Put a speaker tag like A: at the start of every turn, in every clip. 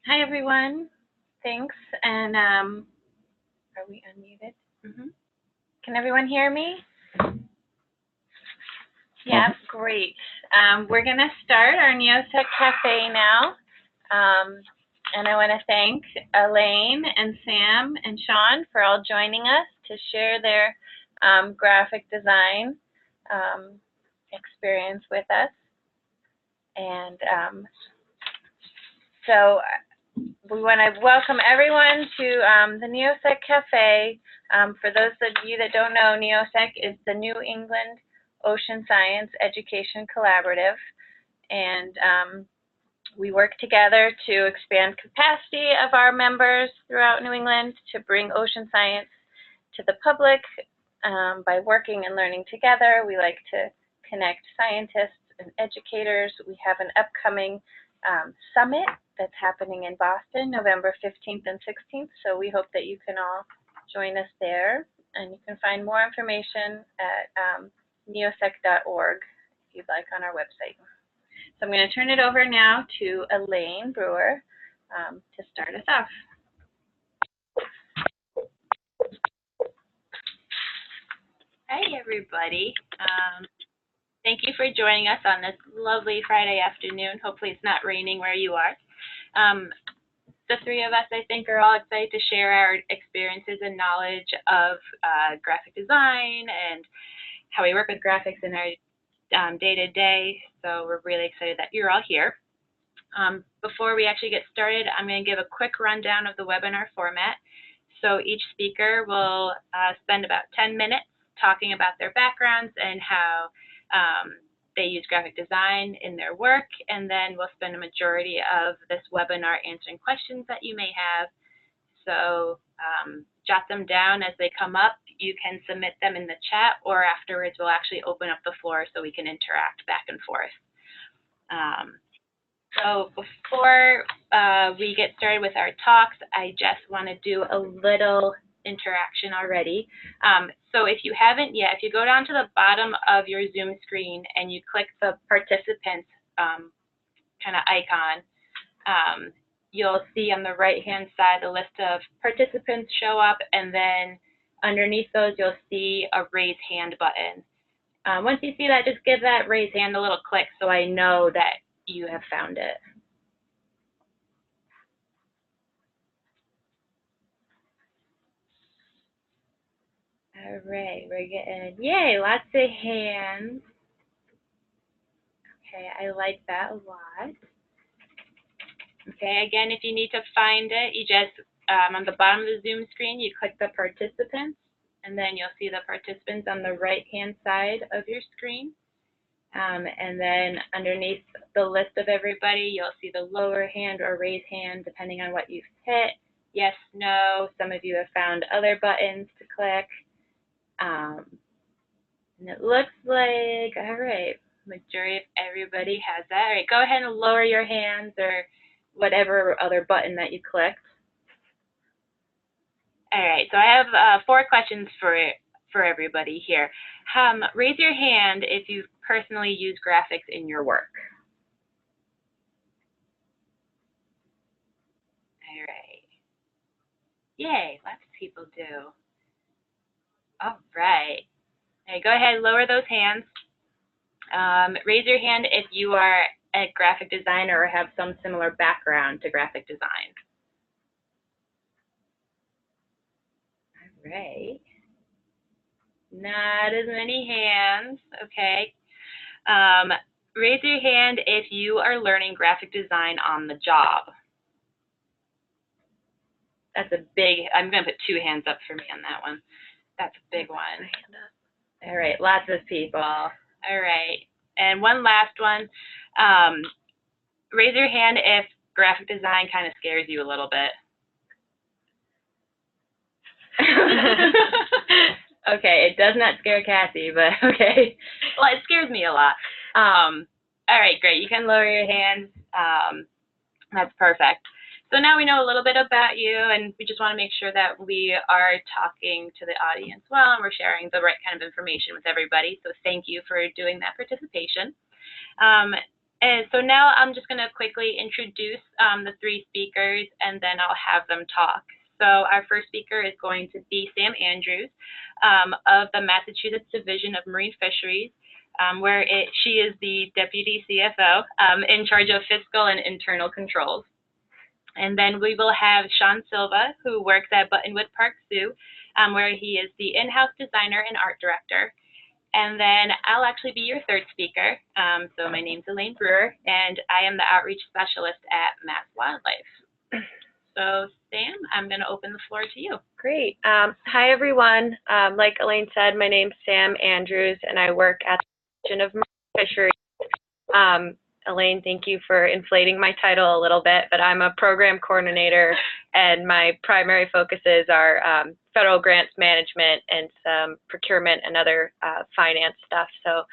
A: Hi, everyone. Thanks. And are we unmuted? Can everyone hear me? Yeah, great. We're going to start our NEOSEC Café now. And I want to thank Elaine and Sam and Sean for all joining us to share their graphic design experience with us. And so we want to welcome everyone to the NEOSEC Café. For those of you that don't know, NEOSEC is the New England Ocean Science Education Collaborative, and we work together to expand capacity of our members throughout New England to bring ocean science to the public by working and learning together. We like to connect scientists and educators. We have an upcoming summit that's happening in Boston, November 15th and 16th, so we hope that you can all join us there. And you can find more information at neosec.org if you'd like on our website. So I'm going to turn it over now to Elaine Brewer to start us off.
B: Hi, everybody. Thank you for joining us on this lovely Friday afternoon. Hopefully it's not raining where you are. The three of us, I think, are all excited to share our experiences and knowledge of graphic design and how we work with graphics in our day-to-day. So we're really excited that you're all here. Before we actually get started, I'm going to give a quick rundown of the webinar format. So each speaker will spend about 10 minutes talking about their backgrounds and how they use graphic design in their work, and then we'll spend a majority of this webinar answering questions that you may have. So jot them down as they come up. You can submit them in the chat, or afterwards we'll actually open up the floor so we can interact back and forth. So before we get started with our talks, I just want to do a little interaction already. So if you haven't yet, if you go down to the bottom of your Zoom screen and you click the participants kind of icon, you'll see on the right-hand side the list of participants show up, and then underneath those you'll see a raise hand button. Once you see that, just give that raise hand a little click so I know that you have found it. All right, we're getting, yay, lots of hands. Okay, I like that a lot. Okay, again, if you need to find it, you just, on the bottom of the Zoom screen, you click the participants, and then you'll see the participants on the right-hand side of your screen. And then underneath the list of everybody, you'll see the lower hand or raise hand, depending on what you've hit. Yes, no, some of you have found other buttons to click. And it looks like, all right, majority of everybody has that. All right, go ahead and lower your hands or whatever other button that you clicked. All right, so I have 4 questions for everybody here. Raise your hand if you personally use graphics in your work. All right. Yay, lots of people do. All right. Okay, go ahead and lower those hands. Raise your hand if you are a graphic designer or have some similar background to graphic design. All right. Not as many hands. Okay. Raise your hand if you are learning graphic design on the job. That's a big, I'm going to put 2 hands up for me on that one. That's a big one. All right, lots of people. All right, and one last one. Raise your hand if graphic design kind of scares you a little bit. Okay, it does not scare Cassie, but okay. Well, it scares me a lot. All right, great. You can lower your hands. That's perfect. So now we know a little bit about you, and we just want to make sure that we are talking to the audience well, and we're sharing the right kind of information with everybody. So thank you for doing that participation. And so now I'm just going to quickly introduce the three speakers, and then I'll have them talk. So our first speaker is going to be Sam Andrews of the Massachusetts Division of Marine Fisheries, where she is the Deputy CFO in charge of fiscal and internal controls. And then we will have Sean Silva, who works at Buttonwood Park Zoo, where he is the in-house designer and art director. And then I'll actually be your third speaker. So my name's Elaine Brewer, and I am the outreach specialist at MassWildlife. So Sam, I'm going to open the floor to you.
A: Great. Hi, everyone. Like Elaine said, my name's Sam Andrews, and I work at the Division of Marine Fisheries. Elaine, thank you for inflating my title a little bit, but I'm a program coordinator, and my primary focuses are federal grants management and some procurement and other finance stuff. So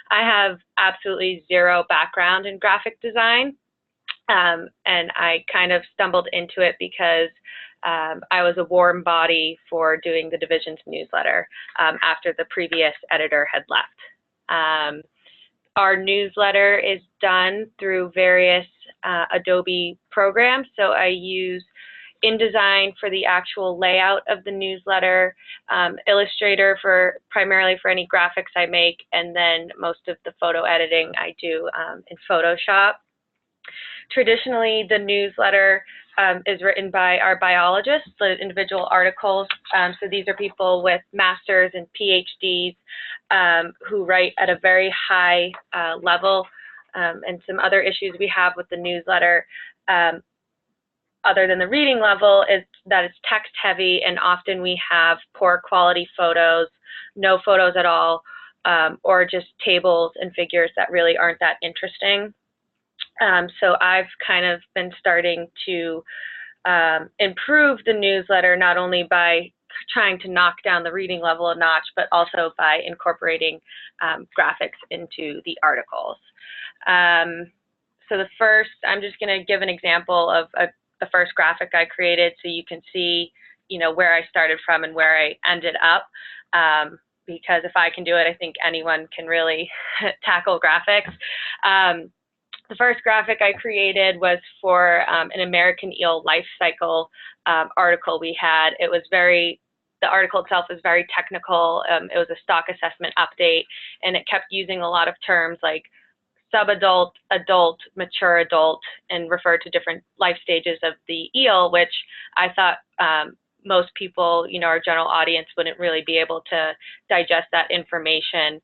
A: I have absolutely zero background in graphic design, and I kind of stumbled into it because I was a warm body for doing the division's newsletter after the previous editor had left. Our newsletter is done through various Adobe programs. So I use InDesign for the actual layout of the newsletter, Illustrator primarily for any graphics I make, and then most of the photo editing I do in Photoshop. Traditionally, the newsletter is written by our biologists, the individual articles. So these are people with masters and PhDs who write at a very high level. And some other issues we have with the newsletter, other than the reading level, is that it's text heavy, and often we have poor quality photos, no photos at all, or just tables and figures that really aren't that interesting. So I've kind of been starting to improve the newsletter, not only by trying to knock down the reading level a notch, but also by incorporating graphics into the articles. So the first, I'm just going to give an example of the first graphic I created, so you can see, where I started from and where I ended up. Because if I can do it, I think anyone can really tackle graphics. The first graphic I created was for an American eel life cycle article we had. The article itself was very technical. It was a stock assessment update, and it kept using a lot of terms like subadult, adult, mature adult, and referred to different life stages of the eel, which I thought most people, our general audience, wouldn't really be able to digest that information.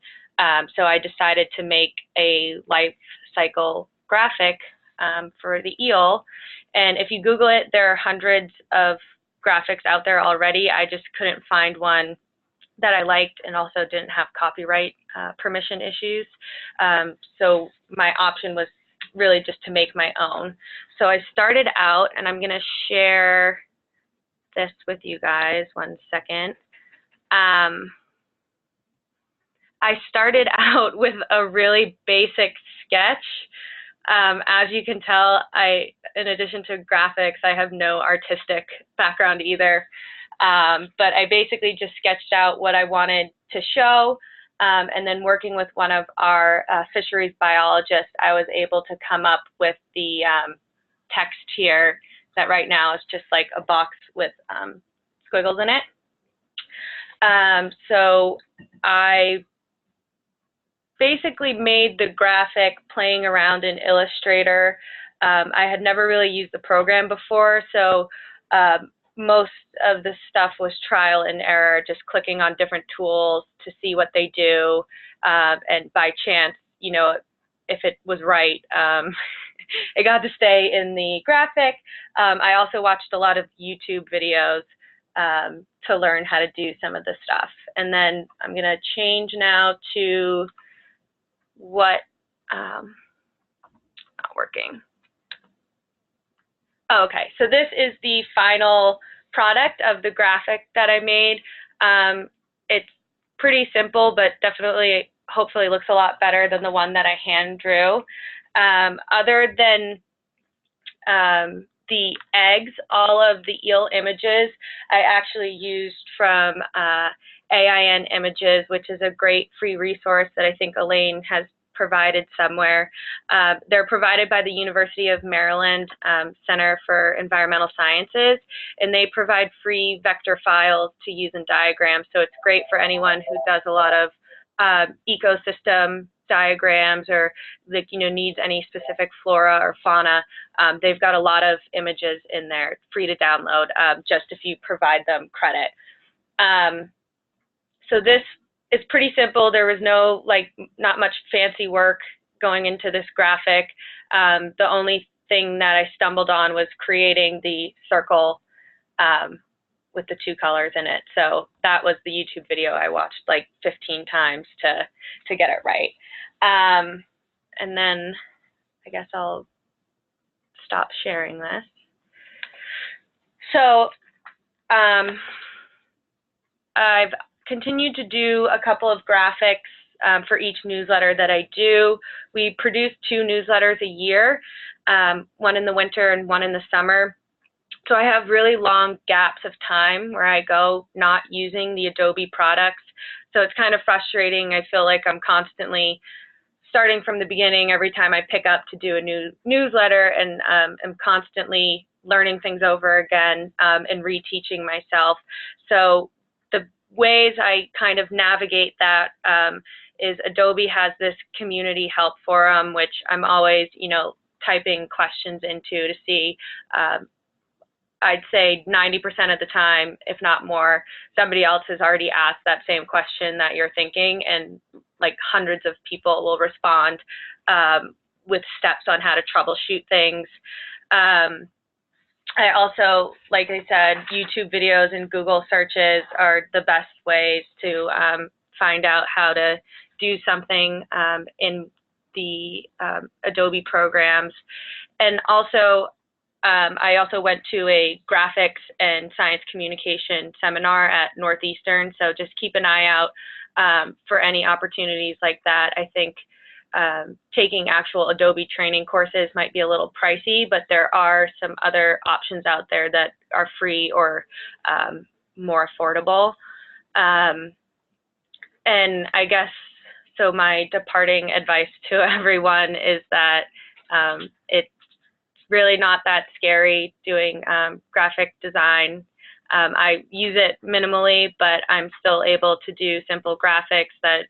A: So I decided to make a life cycle graphic for the eel. And if you Google it, there are hundreds of graphics out there already. I just couldn't find one that I liked and also didn't have copyright permission issues. So my option was really just to make my own. So I started out, and I'm going to share this with you guys. One second. I started out with a really basic sketch. As you can tell, in addition to graphics, I have no artistic background either. But I basically just sketched out what I wanted to show. And then working with one of our fisheries biologists, I was able to come up with the text here that right now is just like a box with squiggles in it. So I basically made the graphic playing around in Illustrator. I had never really used the program before, so most of the stuff was trial and error, just clicking on different tools to see what they do, and by chance, if it was right, it got to stay in the graphic. I also watched a lot of YouTube videos to learn how to do some of the stuff. And then I'm going to change now to what, not working. Oh, okay, so this is the final product of the graphic that I made. It's pretty simple, but definitely, hopefully looks a lot better than the one that I hand drew. Other than the eggs, all of the eel images I actually used from AIN Images, which is a great free resource that I think Elaine has provided somewhere. They're provided by the University of Maryland Center for Environmental Sciences, and they provide free vector files to use in diagrams. So it's great for anyone who does a lot of ecosystem diagrams, or needs any specific flora or fauna. They've got a lot of images in there, free to download, just if you provide them credit. So this is pretty simple. There was not much fancy work going into this graphic. The only thing that I stumbled on was creating the circle with the 2 colors in it. So that was the YouTube video I watched like 15 times to get it right. And then I guess I'll stop sharing this. So I've continued to do a couple of graphics for each newsletter that I do. We produce 2 newsletters a year, one in the winter and one in the summer. So I have really long gaps of time where I go not using the Adobe products. So it's kind of frustrating. I feel like I'm constantly starting from the beginning every time I pick up to do a new newsletter, and am constantly learning things over again and reteaching myself. So the ways I kind of navigate that is Adobe has this community help forum, which I'm always, typing questions into to see. I'd say 90% of the time, if not more, somebody else has already asked that same question that you're thinking, and like hundreds of people will respond with steps on how to troubleshoot things. I also, like I said, YouTube videos and Google searches are the best ways to find out how to do something in the Adobe programs. And also, I also went to a graphics and science communication seminar at Northeastern, so just keep an eye out for any opportunities like that. I think taking actual Adobe training courses might be a little pricey, but there are some other options out there that are free or more affordable. And I guess, so my departing advice to everyone is that it's really not that scary doing graphic design. I use it minimally, but I'm still able to do simple graphics that,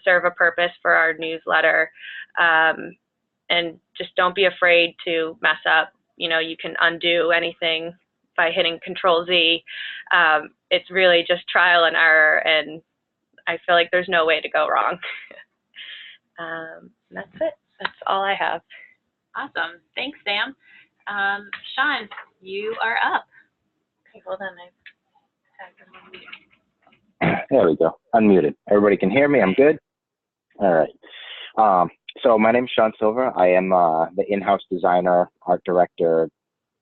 A: serve a purpose for our newsletter. And just don't be afraid to mess up. You can undo anything by hitting Control-Z. It's really just trial and error, and I feel like there's no way to go wrong. That's it. That's all I have.
B: Awesome. Thanks, Sam. Sean, you are up.
A: Okay, hold on.
C: There we go. Unmuted. Everybody can hear me. I'm good. All right. So my name's Sean Silva. I am the in-house designer, art director.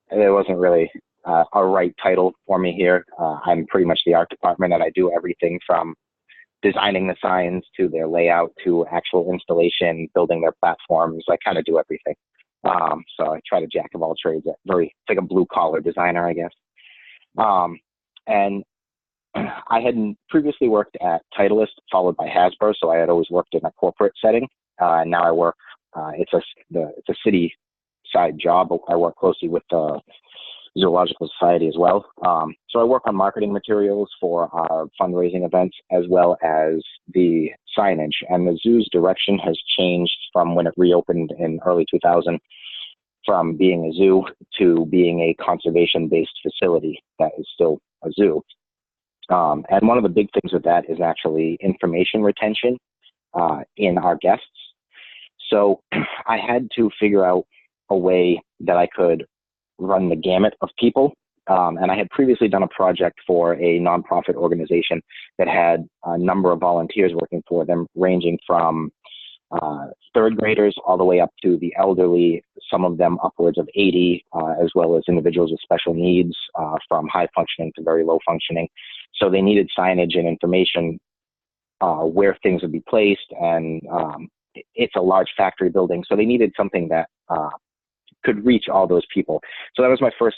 C: There wasn't really a right title for me here. I'm pretty much the art department, and I do everything from designing the signs to their layout to actual installation, building their platforms. I kind of do everything. So I try to jack of all trades. It's like a blue-collar designer, I guess. And I had previously worked at Titleist, followed by Hasbro, so I had always worked in a corporate setting. Now I work, it's a city side job. I work closely with the Zoological Society as well. So I work on marketing materials for our fundraising events as well as the signage. And the zoo's direction has changed from when it reopened in early 2000 from being a zoo to being a conservation-based facility that is still a zoo. And one of the big things with that is actually information retention in our guests. So I had to figure out a way that I could run the gamut of people. And I had previously done a project for a nonprofit organization that had a number of volunteers working for them, ranging from third graders all the way up to the elderly, some of them upwards of 80, as well as individuals with special needs, from high functioning to very low functioning. So they needed signage and information where things would be placed, and it's a large factory building, so they needed something that could reach all those people. So that was my first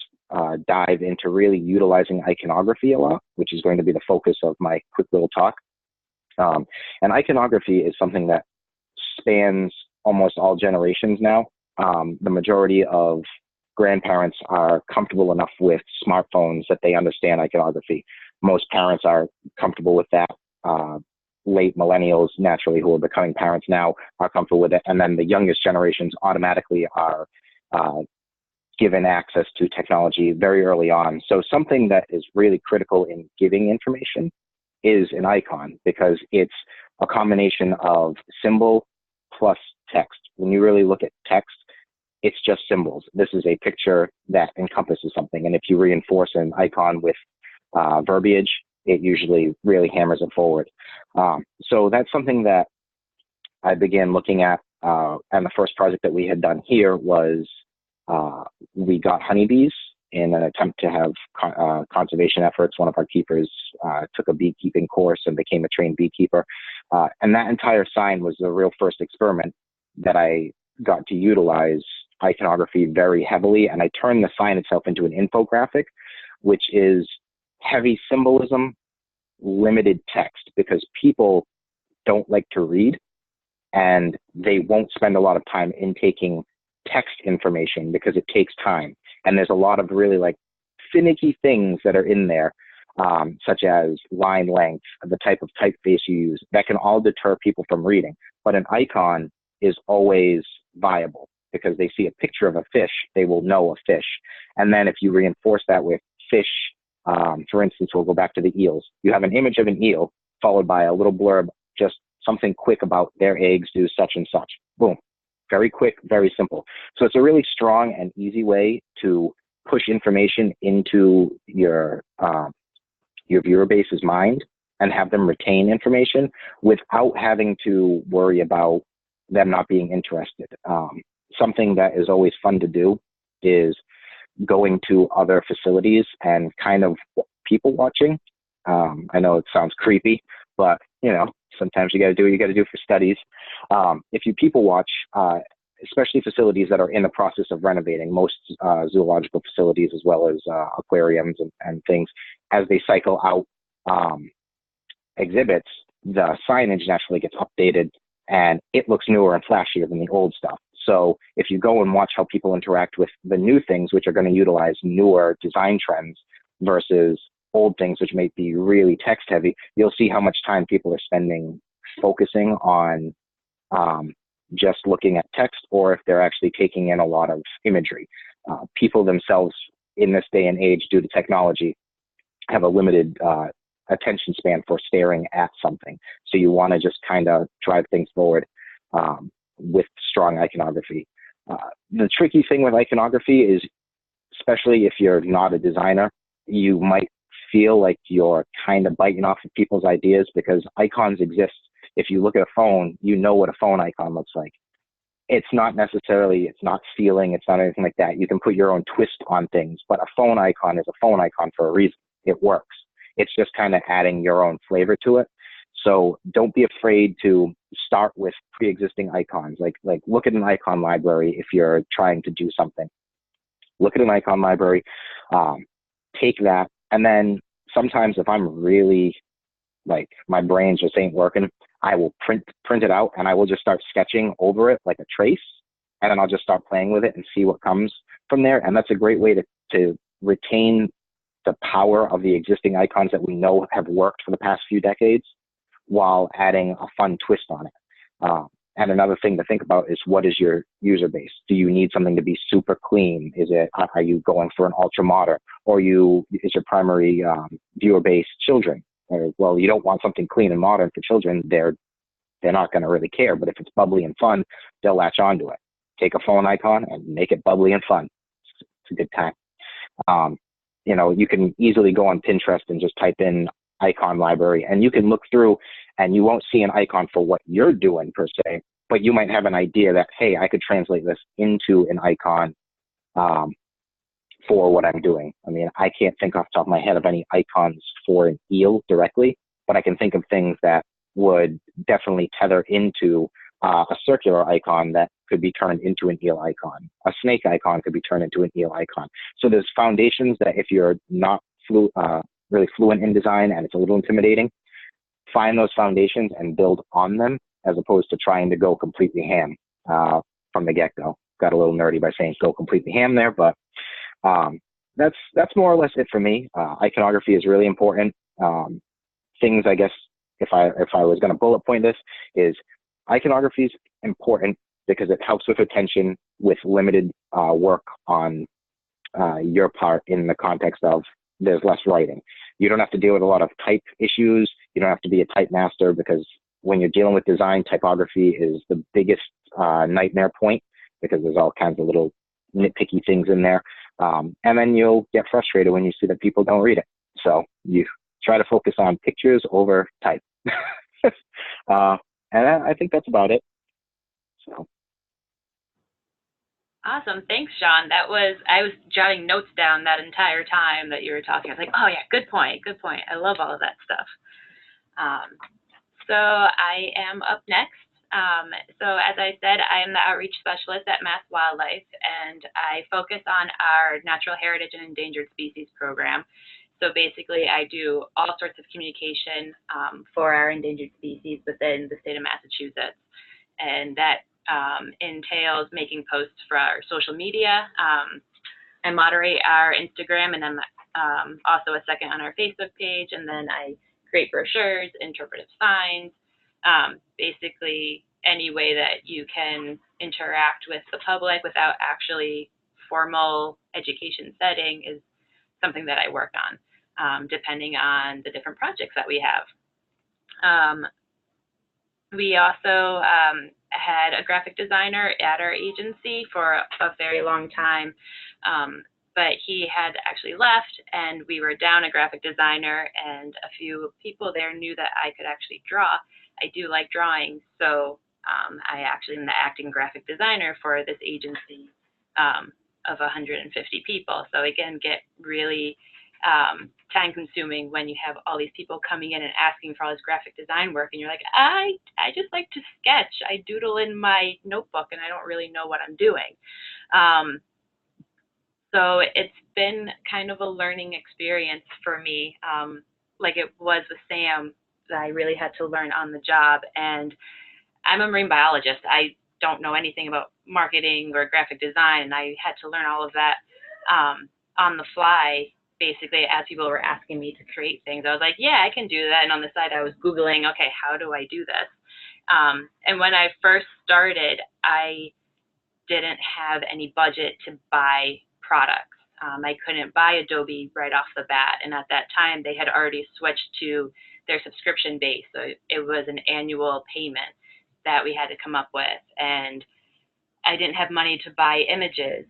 C: dive into really utilizing iconography a lot, which is going to be the focus of my quick little talk. And iconography is something that spans almost all generations now. The majority of grandparents are comfortable enough with smartphones that they understand iconography. Most parents are comfortable with that. Late millennials, naturally, who are becoming parents now, are comfortable with it. And then the youngest generations automatically are given access to technology very early on. So something that is really critical in giving information is an icon, because it's a combination of symbol plus text. When you really look at text, it's just symbols. This is a picture that encompasses something. And if you reinforce an icon with verbiage, it usually really hammers it forward. So that's something that I began looking at. And the first project that we had done here was we got honeybees in an attempt to have conservation efforts. One of our keepers took a beekeeping course and became a trained beekeeper. And that entire sign was the real first experiment that I got to utilize iconography very heavily. And I turned the sign itself into an infographic, which is heavy symbolism, limited text, because people don't like to read and they won't spend a lot of time intaking text information because it takes time. And there's a lot of really like finicky things that are in there, such as line length, the type of typeface you use, that can all deter people from reading. But an icon is always viable because they see a picture of a fish, they will know a fish. And then if you reinforce that with fish, for instance, we'll go back to the eels. You have an image of an eel followed by a little blurb, just something quick about their eggs do such and such. Boom. Very quick, very simple. So it's a really strong and easy way to push information into your viewer base's mind and have them retain information without having to worry about them not being interested. Something that is always fun to do is going to other facilities and kind of people watching. I know it sounds creepy, but you know, sometimes you got to do what you got to do for studies. If you people watch, especially facilities that are in the process of renovating, most zoological facilities as well as aquariums and things, as they cycle out exhibits, the signage naturally gets updated and it looks newer and flashier than the old stuff. So if you go and watch how people interact with the new things, which are going to utilize newer design trends versus old things, which may be really text heavy, you'll see how much time people are spending focusing on just looking at text, or if they're actually taking in a lot of imagery. People themselves in this day and age, due to technology, have a limited attention span for staring at something. So you want to just kind of drive things forward with strong iconography. The tricky thing with iconography is, especially if you're not a designer, you might feel like you're kind of biting off of people's ideas, because icons exist. If you look at a phone, you know what a phone icon looks like. It's not necessarily, it's not stealing, it's not anything like that. You can put your own twist on things, but a phone icon is a phone icon for a reason. It works. It's just kind of adding your own flavor to it. So don't be afraid to start with pre-existing icons. Like look at an icon library if you're trying to do something. Look at an icon library, take that, and then sometimes if I'm really, like, my brain just ain't working, I will print it out and I will just start sketching over it like a trace, and then I'll just start playing with it and see what comes from there. And that's a great way to retain the power of the existing icons that we know have worked for the past few decades, while adding a fun twist on it. And another thing to think about is, what is your user base? Do you need something to be super clean? Are you going for an ultra modern, or is your primary viewer base children? Or, well, you don't want something clean and modern for children. They're not going to really care. But if it's bubbly and fun, they'll latch onto it. Take a phone icon and make it bubbly and fun. It's a good time. You know, you can easily go on Pinterest and just type in icon library, and you can look through and you won't see an icon for what you're doing per se, but you might have an idea that, hey, I could translate this into an icon for what I'm doing. I mean, I can't think off the top of my head of any icons for an eel directly, but I can think of things that would definitely tether into a circular icon that could be turned into an eel icon. A snake icon could be turned into an eel icon. So there's foundations that, if you're not really fluent in design and it's a little intimidating, find those foundations and build on them as opposed to trying to go completely ham from the get-go. Got a little nerdy by saying go completely ham there, but that's more or less it for me. Iconography is really important. Things, I guess, if I was going to bullet point this, is iconography is important because it helps with attention with limited work on your part in the context of there's less writing. You don't have to deal with a lot of type issues. You don't have to be a type master, because when you're dealing with design, typography is the biggest nightmare point, because there's all kinds of little nitpicky things in there. And then you'll get frustrated when you see that people don't read it. So you try to focus on pictures over type. And I think that's about it. So.
B: Awesome. Thanks, Sean. I was jotting notes down that entire time that you were talking. I was like, oh yeah, good point, good point. I love all of that stuff. So I am up next. So as I said, I am the outreach specialist at MassWildlife, and I focus on our natural heritage and endangered species program. So basically, I do all sorts of communication for our endangered species within the state of Massachusetts, and that entails making posts for our social media. I moderate our Instagram, and I'm also a second on our Facebook page, and then I create brochures, interpretive signs, basically any way that you can interact with the public without actually formal education setting is something that I work on, depending on the different projects that we have. We also had a graphic designer at our agency for a very long time, but he had actually left, and we were down a graphic designer, and a few people there knew that I could actually draw. I do like drawing, so I actually am the acting graphic designer for this agency of 150 people. So it can get really time consuming when you have all these people coming in and asking for all this graphic design work, and you're like, I just like to sketch. I doodle in my notebook and I don't really know what I'm doing. So it's been kind of a learning experience for me, like it was with Sam, that I really had to learn on the job. And I'm a marine biologist. I don't know anything about marketing or graphic design, and I had to learn all of that on the fly. Basically, as people were asking me to create things, I was like, yeah, I can do that. And on the side, I was Googling, okay, how do I do this? And when I first started, I didn't have any budget to buy products. I couldn't buy Adobe right off the bat. And at that time, they had already switched to their subscription base. So it was an annual payment that we had to come up with. And I didn't have money to buy images.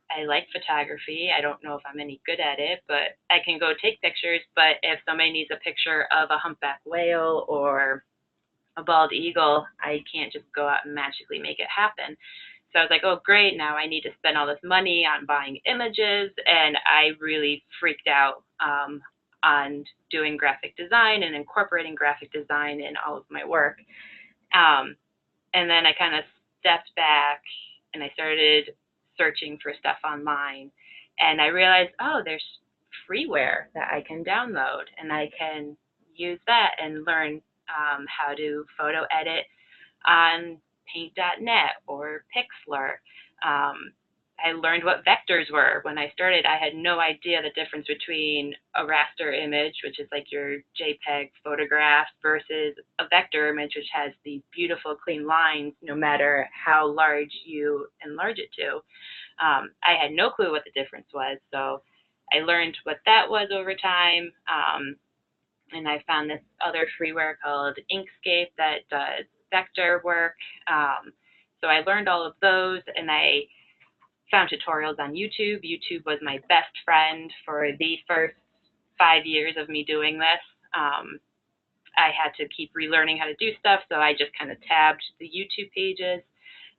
B: I like photography. I don't know if I'm any good at it, but I can go take pictures. But if somebody needs a picture of a humpback whale or a bald eagle, I can't just go out and magically make it happen. So I was like, oh, great, now I need to spend all this money on buying images. And I really freaked out on doing graphic design and incorporating graphic design in all of my work. And then I kind of stepped back and I started searching for stuff online, and I realized, oh, there's freeware that I can download, and I can use that and learn how to photo edit on paint.net or Pixlr. I learned what vectors were. When I started, I had no idea the difference between a raster image, which is like your JPEG photograph, versus a vector image, which has these beautiful clean lines no matter how large you enlarge it to. I had no clue what the difference was, so I learned what that was over time, and I found this other freeware called Inkscape that does vector work. So I learned all of those, and I found tutorials on YouTube. YouTube was my best friend for the first 5 years of me doing this. I had to keep relearning how to do stuff, so I just kind of tabbed the YouTube pages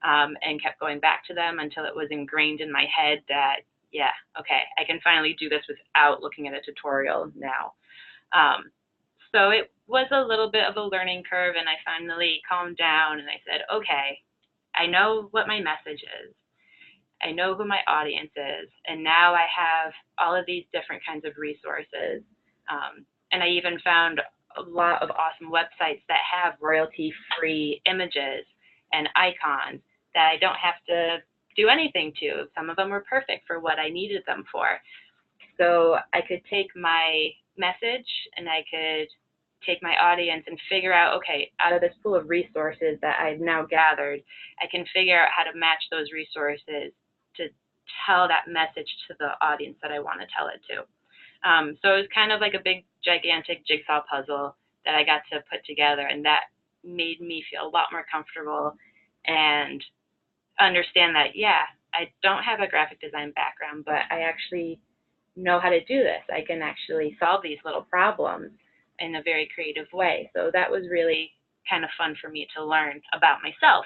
B: and kept going back to them until it was ingrained in my head that, yeah, okay, I can finally do this without looking at a tutorial now. So it was a little bit of a learning curve, and I finally calmed down and I said, okay, I know what my message is. I know who my audience is, and now I have all of these different kinds of resources. And I even found a lot of awesome websites that have royalty-free images and icons that I don't have to do anything to. Some of them were perfect for what I needed them for. So I could take my message and I could take my audience and figure out, okay, out of this pool of resources that I've now gathered, I can figure out how to match those resources to tell that message to the audience that I want to tell it to. So it was kind of like a big, gigantic jigsaw puzzle that I got to put together, and that made me feel a lot more comfortable and understand that, yeah, I don't have a graphic design background, but I actually know how to do this. I can actually solve these little problems in a very creative way. So that was really kind of fun for me to learn about myself,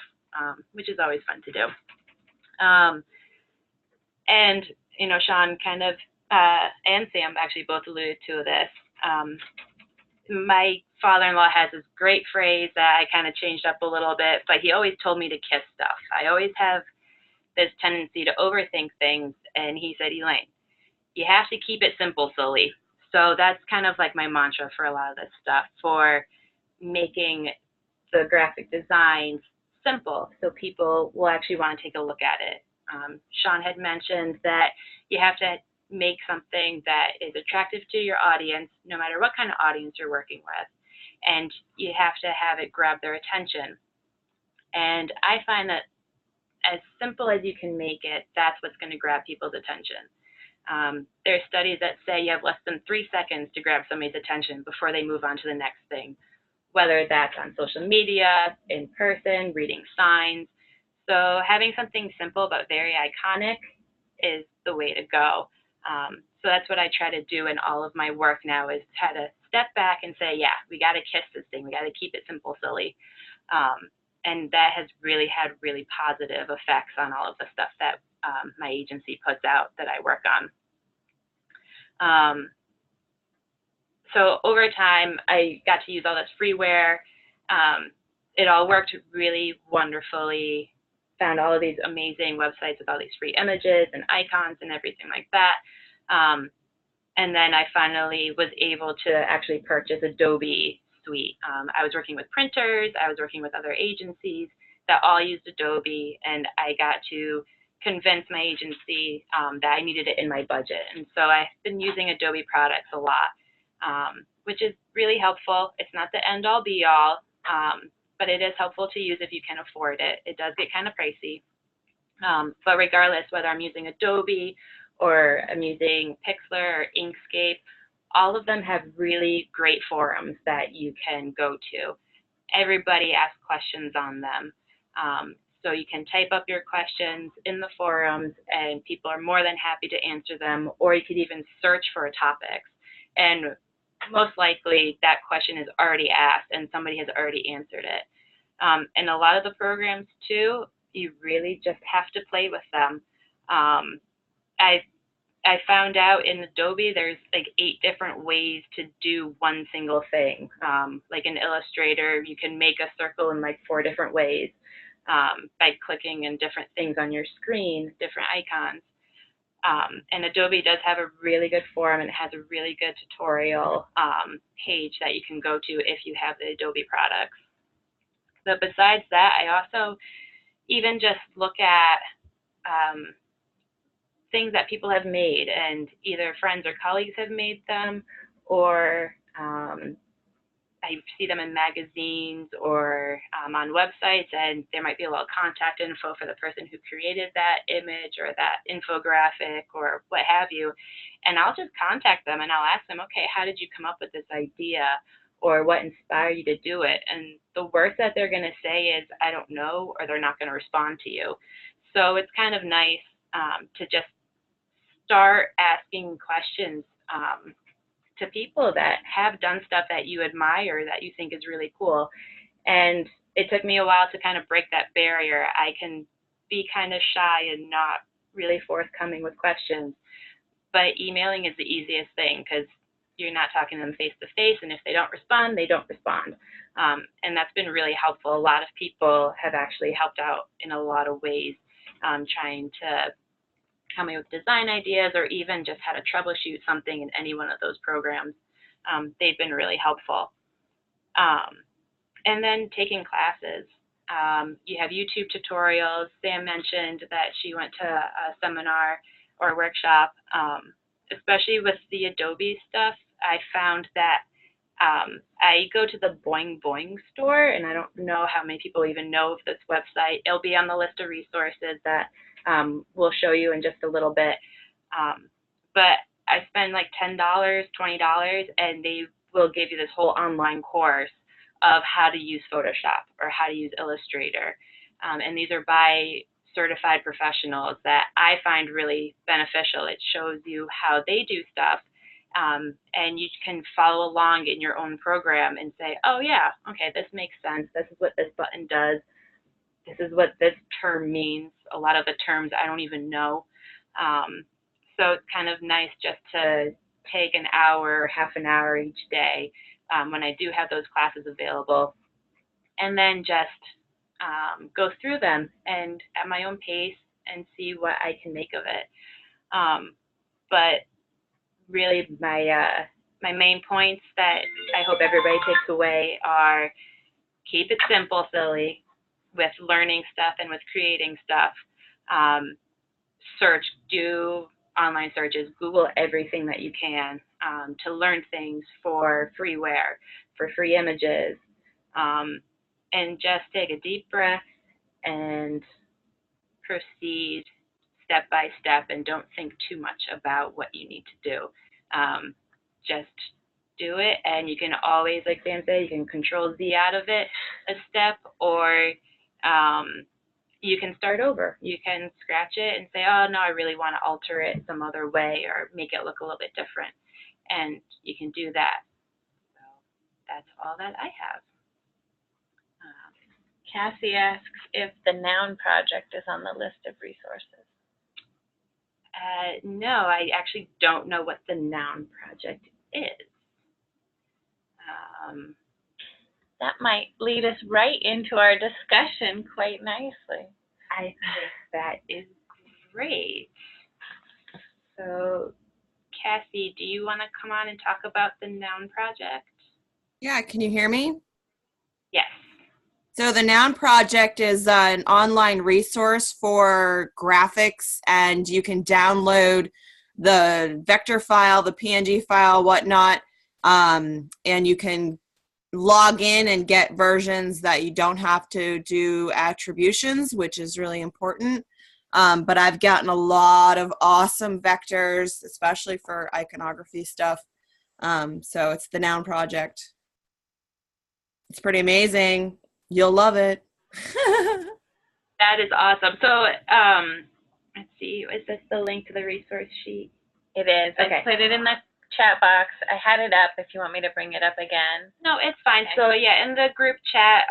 B: which is always fun to do. And, you know, Sean kind of, and Sam actually both alluded to this. My father-in-law has this great phrase that I kind of changed up a little bit, but he always told me to kiss stuff. I always have this tendency to overthink things, and he said, Elaine, you have to keep it simple, silly. So that's kind of like my mantra for a lot of this stuff, for making the graphic designs simple so people will actually want to take a look at it. Sean had mentioned that you have to make something that is attractive to your audience, no matter what kind of audience you're working with, and you have to have it grab their attention. And I find that as simple as you can make it, that's what's going to grab people's attention. There are studies that say you have less than 3 seconds to grab somebody's attention before they move on to the next thing, whether that's on social media, in person, reading signs. So having something simple but very iconic is the way to go. So that's what I try to do in all of my work now, is try to step back and say, yeah, we got to kiss this thing. We got to keep it simple, silly. And that has really had really positive effects on all of the stuff that my agency puts out that I work on. So over time, I got to use all this freeware. It all worked really wonderfully. Found all of these amazing websites with all these free images and icons and everything like that. And then I finally was able to actually purchase Adobe Suite. I was working with printers. I was working with other agencies that all used Adobe, and I got to convince my agency that I needed it in my budget. And so I've been using Adobe products a lot, which is really helpful. It's not the end-all be-all, but it is helpful to use if you can afford it. It does get kind of pricey. But regardless, whether I'm using Adobe or I'm using Pixlr or Inkscape, all of them have really great forums that you can go to. Everybody asks questions on them. So you can type up your questions in the forums, and people are more than happy to answer them, or you could even search for a topic. And most likely that question is already asked and somebody has already answered it. And a lot of the programs too, you really just have to play with them. I found out in Adobe there's like 8 different ways to do one single thing. Like in Illustrator, you can make a circle in like 4 different ways by clicking in different things on your screen, different icons. And Adobe does have a really good forum, and it has a really good tutorial page that you can go to if you have the Adobe products. But besides that, I also even just look at things that people have made, and either friends or colleagues have made them, or I see them in magazines or on websites, and there might be a little contact info for the person who created that image or that infographic or what have you. And I'll just contact them and I'll ask them, okay, how did you come up with this idea? Or what inspired you to do it? And the worst that they're going to say is, I don't know, or they're not going to respond to you. So it's kind of nice to just start asking questions to people that have done stuff that you admire, that you think is really cool. And it took me a while to kind of break that barrier. I can be kind of shy and not really forthcoming with questions, but emailing is the easiest thing because you're not talking to them face to face, and if they don't respond, they don't respond. And that's been really helpful. A lot of people have actually helped out in a lot of ways, trying to help me with design ideas, or even just how to troubleshoot something in any one of those programs. They've been really helpful. And then taking classes. You have YouTube tutorials. Sam mentioned that she went to a seminar or workshop, especially with the Adobe stuff. I found that I go to the Boing Boing store, and I don't know how many people even know of this website. It'll be on the list of resources that we'll show you in just a little bit. But I spend like $10, $20, and they will give you this whole online course of how to use Photoshop or how to use Illustrator. And these are by certified professionals that I find really beneficial. It shows you how they do stuff, and you can follow along in your own program and say, oh yeah, okay, this makes sense. This is what this button does. This is what this term means. A lot of the terms I don't even know. So it's kind of nice just to take an hour, half an hour each day when I do have those classes available, and then just go through them and at my own pace and see what I can make of it. But really my main points that I hope everybody takes away are: keep it simple, silly, with learning stuff and with creating stuff. Search, do online searches, Google everything that you can to learn things for freeware, for free images, and just take a deep breath and proceed step by step, and don't think too much about what you need to do. Just do it, and you can always, like Sam said, you can control Z out of it a step, or you can start over. You can scratch it and say, oh no, I really want to alter it some other way or make it look a little bit different. And you can do that. So that's all that I have.
A: Cassie asks if the Noun Project is on the list of resources.
B: No, I actually don't know what the Noun Project is.
A: That might lead us right into our discussion quite nicely.
B: I think that is great. So, Cassie, do you want to come on and talk about the Noun Project?
D: Yeah, can you hear me?
B: Yes.
D: So the Noun Project is an online resource for graphics, and you can download the vector file, the PNG file, whatnot, and you can log in and get versions that you don't have to do attributions, which is really important. But I've gotten a lot of awesome vectors, especially for iconography stuff. So it's the Noun Project. It's pretty amazing. You'll love it.
B: That is awesome. So, let's see, is this the link to the resource sheet?
A: It is.
B: Okay.
A: I put it in the chat box. I had it up if you want me to bring it up again.
B: No, it's fine.
A: Okay.
B: So yeah, in the group chat,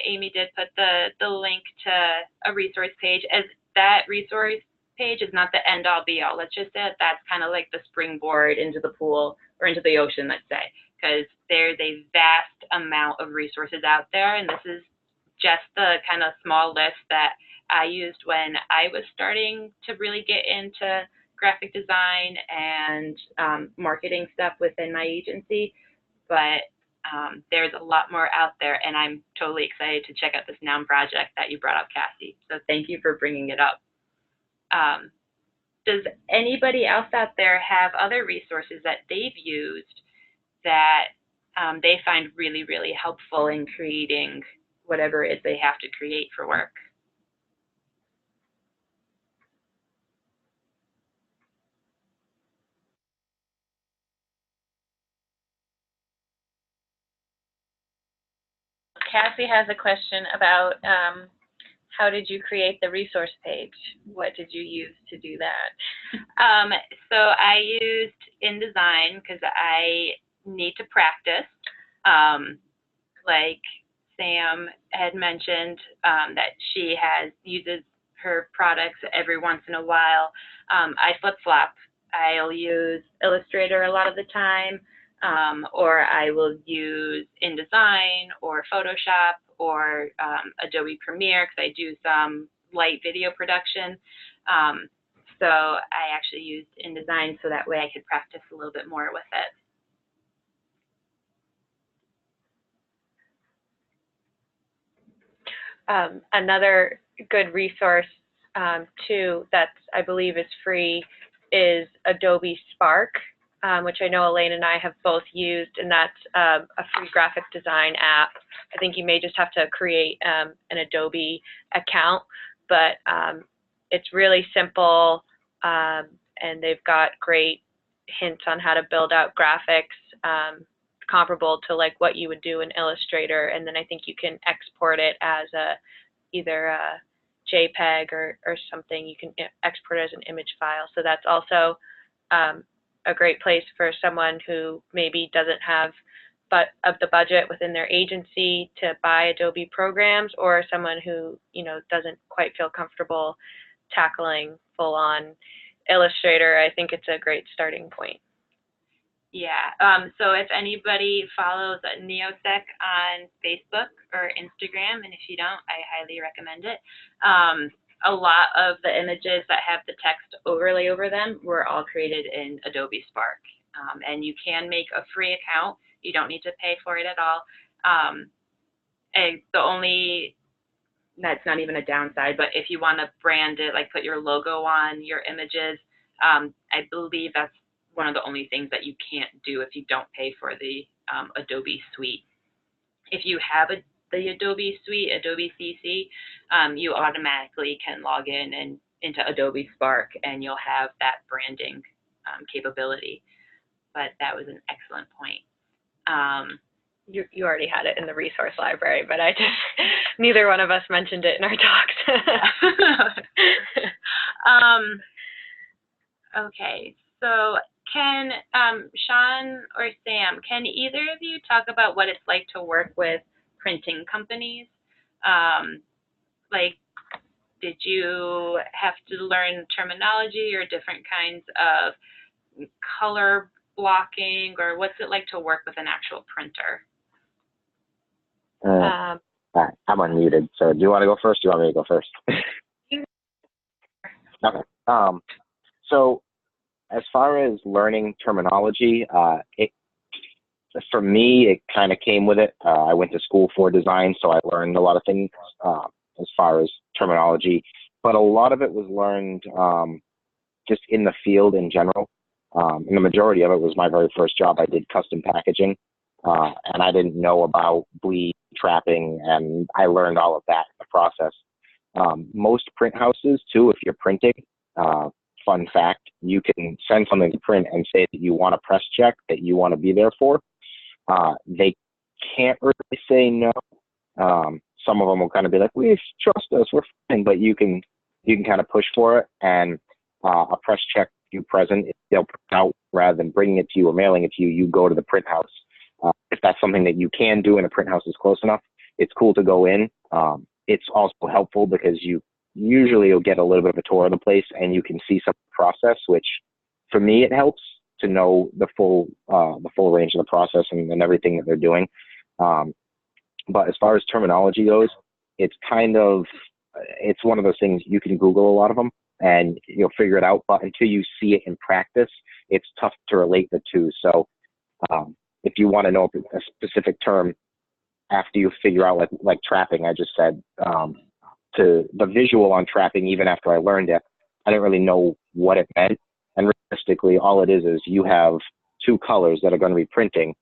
B: Amy did put the link to a resource page. As that resource page is not the end all be all. Let's just say that's kind of like the springboard into the pool or into the ocean, let's say, because there's a vast amount of resources out there, and this is just the kind of small list that I used when I was starting to really get into graphic design and marketing stuff within my agency. But there's a lot more out there, and I'm totally excited to check out this Noun Project that you brought up, Cassie. So thank you for bringing it up. Does anybody else out there have other resources that they've used that they find really, really helpful in creating whatever it is they have to create for work?
A: Cassie has a question about how did you create the resource page? What did you use to do that?
B: So I used InDesign because I need to practice. Like Sam had mentioned, that she uses her products every once in a while. I flip-flop. I'll use Illustrator a lot of the time, or I will use InDesign or Photoshop or Adobe Premiere because I do some light video production. So I actually used InDesign so that way I could practice a little bit more with it.
A: Another good resource too that I believe is free is Adobe Spark, which I know Elaine and I have both used, and that's a free graphic design app. I think you may just have to create an Adobe account, but it's really simple, and they've got great hints on how to build out graphics comparable to like what you would do in Illustrator, and then I think you can export it as either a JPEG or something. You can export it as an image file. So that's also a great place for someone who maybe doesn't have the budget within their agency to buy Adobe programs, or someone who doesn't quite feel comfortable tackling full-on Illustrator. I think it's a great starting point.
B: Yeah, so if anybody follows NEOSEC on Facebook or Instagram, and if you don't, I highly recommend it. A lot of the images that have the text overlay over them were all created in Adobe Spark. And you can make a free account. You don't need to pay for it at all. And that's not even a downside, but if you want to brand it, like put your logo on your images, I believe that's one of the only things that you can't do if you don't pay for the Adobe Suite. If you have the Adobe Suite, Adobe CC, you automatically can log in and into Adobe Spark, and you'll have that branding capability. But that was an excellent point.
A: You already had it in the resource library, but neither one of us mentioned it in our talks.
B: Okay, so can Sean or Sam, can either of you talk about what it's like to work with printing companies? Like, did you have to learn terminology or different kinds of color blocking, or what's it like to work with an actual printer?
C: I'm unmuted, so do you want to go first? Or do you want me to go first? Okay. So as far as learning terminology, for me, it kind of came with it. I went to school for design, so I learned a lot of things as far as terminology, but a lot of it was learned just in the field in general. And the majority of it was my very first job. I did custom packaging, and I didn't know about bleed trapping, and I learned all of that in the process. Most print houses, too, if you're printing, fun fact, you can send something to print and say that you want a press check, that you want to be there for. They can't really say no. Some of them will kind of be like, "We trust us, we're fine," but you can kind of push for it. And a press check, you present, if they'll print out rather than bringing it to you or mailing it to you, you go to the print house. If that's something that you can do and a print house is close enough, it's cool to go in. It's also helpful because you'll get a little bit of a tour of the place and you can see some process, which for me, it helps to know the full range of the process and everything that they're doing. But as far as terminology goes, it's one of those things you can Google a lot of them and you'll figure it out. But until you see it in practice, it's tough to relate the two. So if you want to know a specific term after you figure out like trapping, I just said, to the visual on trapping, even after I learned it, I didn't really know what it meant. And realistically, all it is you have two colors that are going to be printing.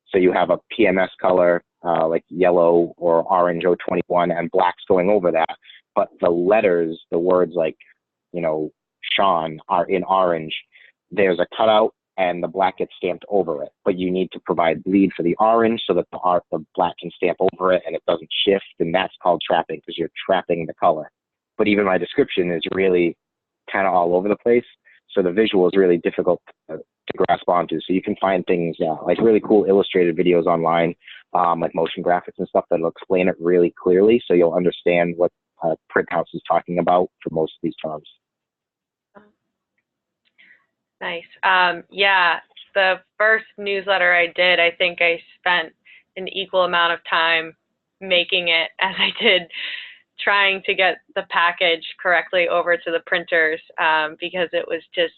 C: So you have a PMS color, like yellow or orange 021, and black's going over that. But the letters, the words like, Sean are in orange. There's a cutout and the black gets stamped over it. But you need to provide bleed for the orange so that the black can stamp over it and it doesn't shift. And that's called trapping because you're trapping the color. But even my description is really kind of all over the place. So the visual is really difficult to grasp onto. So you can find things like really cool illustrated videos online, like motion graphics and stuff that'll explain it really clearly. So you'll understand what print house is talking about for most of these terms.
A: Nice. Yeah, the first newsletter I did, I think I spent an equal amount of time making it as I did trying to get the package correctly over to the printers, because it was just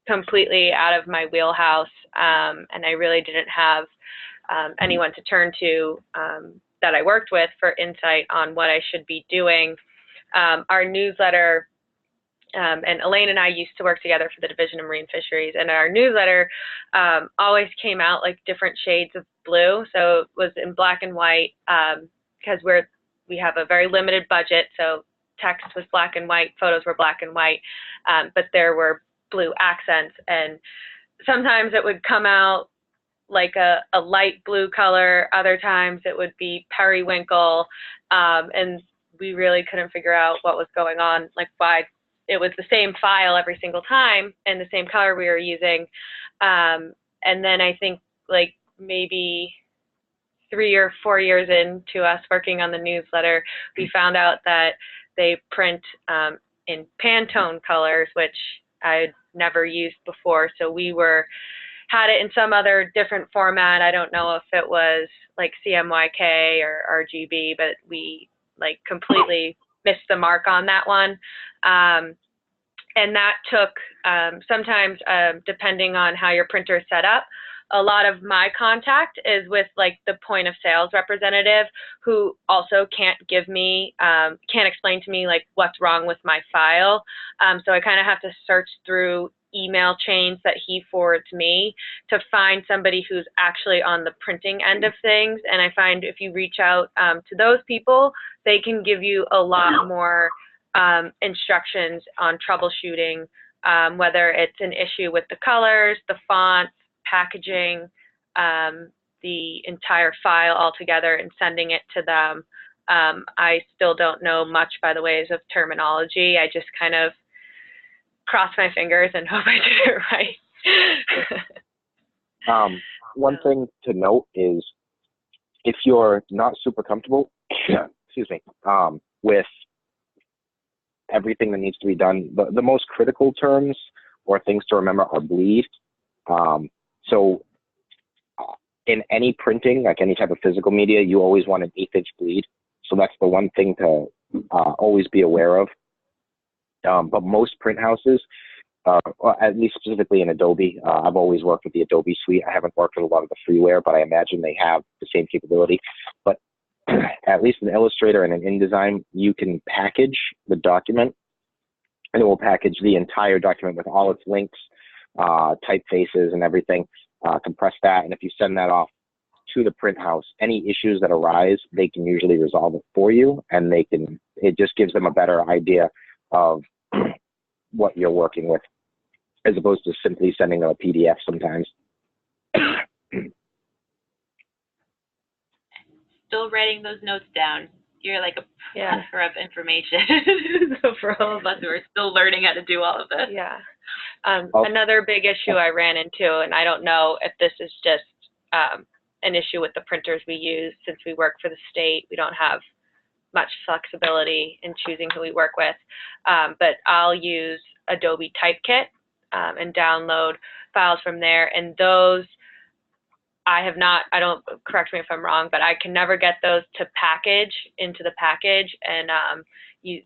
A: completely out of my wheelhouse, and I really didn't have anyone to turn to that I worked with for insight on what I should be doing. Our newsletter, and Elaine and I used to work together for the Division of Marine Fisheries, and our newsletter always came out like different shades of blue. So it was in black and white because we have a very limited budget. So text was black and white, photos were black and white, but there were blue accents. And sometimes it would come out like a light blue color. Other times it would be periwinkle. And we really couldn't figure out what was going on, like why it was the same file every single time and the same color we were using. And then I think like maybe 3 or 4 years into us working on the newsletter, we found out that they print in Pantone colors, which I'd never used before. So we had it in some other different format. I don't know if it was like CMYK or RGB, but we like completely missed the mark on that one. And that took, sometimes depending on how your printer is set up, a lot of my contact is with like the point of sales representative who also can't explain to me like what's wrong with my file. So I kind of have to search through email chains that he forwards me to find somebody who's actually on the printing end of things. And I find if you reach out to those people, they can give you a lot more instructions on troubleshooting, whether it's an issue with the colors, the fonts, packaging, the entire file altogether and sending it to them. I still don't know much by the ways of terminology. I just kind of cross my fingers and hope I did it right.
C: One thing to note is if you're not super comfortable, excuse me, with everything that needs to be done, the most critical terms or things to remember are bleed. So in any printing, like any type of physical media, you always want an 1/8 inch bleed. So that's the one thing to always be aware of. But most print houses, at least specifically in Adobe, I've always worked with the Adobe suite. I haven't worked with a lot of the freeware, but I imagine they have the same capability. But at least in Illustrator and in InDesign, you can package the document, and it will package the entire document with all its links, typefaces and everything, compress that. And if you send that off to the print house, any issues that arise, they can usually resolve it for you, and it just gives them a better idea of what you're working with, as opposed to simply sending them a PDF sometimes.
B: Still writing those notes down. You're like a plethora of information. So for all of us who are still learning how to do all of this.
A: Yeah. Another big issue I ran into, and I don't know if this is just an issue with the printers we use, since we work for the state, we don't have much flexibility in choosing who we work with, but I'll use Adobe Typekit and download files from there, and those correct me if I'm wrong, but I can never get those to package into the package, and you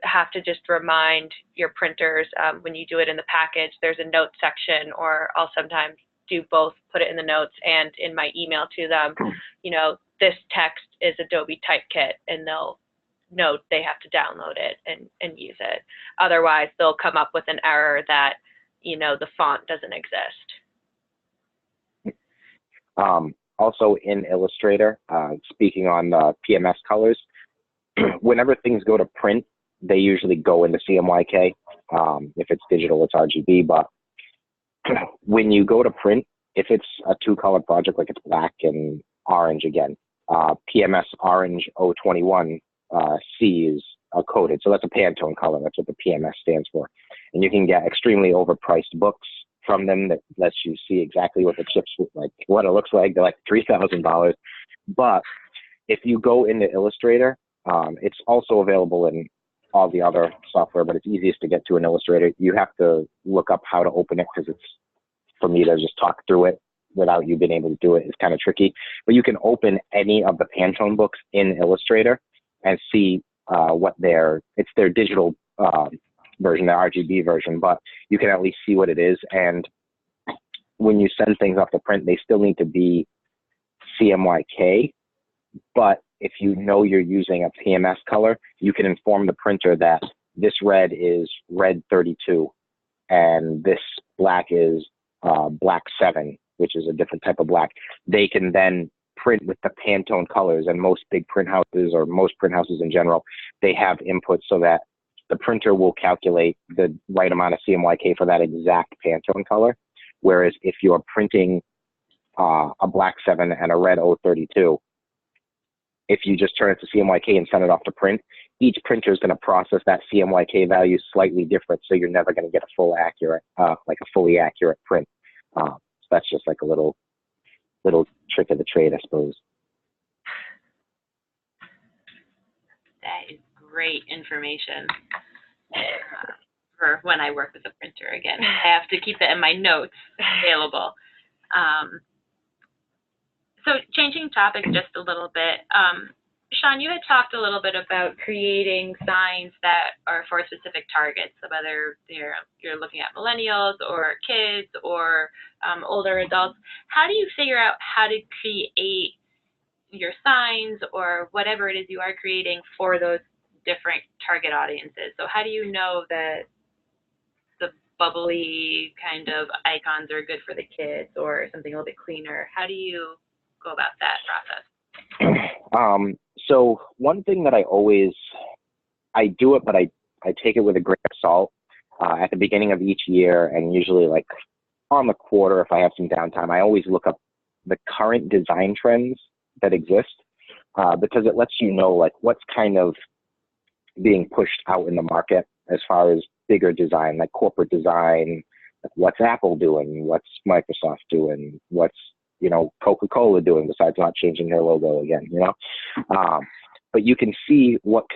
A: have to just remind your printers when you do it in the package, there's a note section, or I'll sometimes do both, put it in the notes and in my email to them, this text is Adobe Typekit, and they'll note they have to download it and use it. Otherwise, they'll come up with an error that, the font doesn't exist.
C: Also in Illustrator, speaking on the PMS colors, whenever things go to print, they usually go into CMYK. If it's digital, it's RGB, but when you go to print, if it's a 2-color project, like it's black and orange again, PMS orange 021 C is coded. So that's a Pantone color. That's what the PMS stands for. And you can get extremely overpriced books from them that lets you see exactly what the chips look like, what it looks like. They're like $3,000. But if you go into Illustrator, it's also available in all the other software, but it's easiest to get to in Illustrator. You have to look up how to open it, because it's, for me to just talk through it without you being able to do it is kind of tricky. But you can open any of the Pantone books in Illustrator and see it's their digital version, their RGB version, but you can at least see what it is. And when you send things off to print, they still need to be CMYK, but if you know you're using a PMS color, you can inform the printer that this red is red 32 and this black is black 7, which is a different type of black. They can then print with the Pantone colors, and most big print houses, or most print houses in general, they have inputs so that the printer will calculate the right amount of CMYK for that exact Pantone color. Whereas if you're printing a black 7 and a red 032, if you just turn it to CMYK and send it off to print, each printer is going to process that CMYK value slightly different, so you're never going to get a fully accurate print. So that's just like a little trick of the trade, I suppose.
B: That is great information for when I work with a printer. Again, I have to keep it in my notes available. So changing topics just a little bit, Sean, you had talked a little bit about creating signs that are for specific targets, so whether you're looking at millennials or kids or older adults. How do you figure out how to create your signs or whatever it is you are creating for those different target audiences? So how do you know that the bubbly kind of icons are good for the kids or something a little bit cleaner? How do you go about that process?
C: So one thing that I do it, but I take it with a grain of salt at the beginning of each year, and usually like on the quarter, if I have some downtime, I always look up the current design trends that exist, because it lets you know like what's kind of being pushed out in the market as far as bigger design, like corporate design, like what's Apple doing, what's Microsoft doing, what's Coca-Cola doing besides not changing their logo again, but you can see what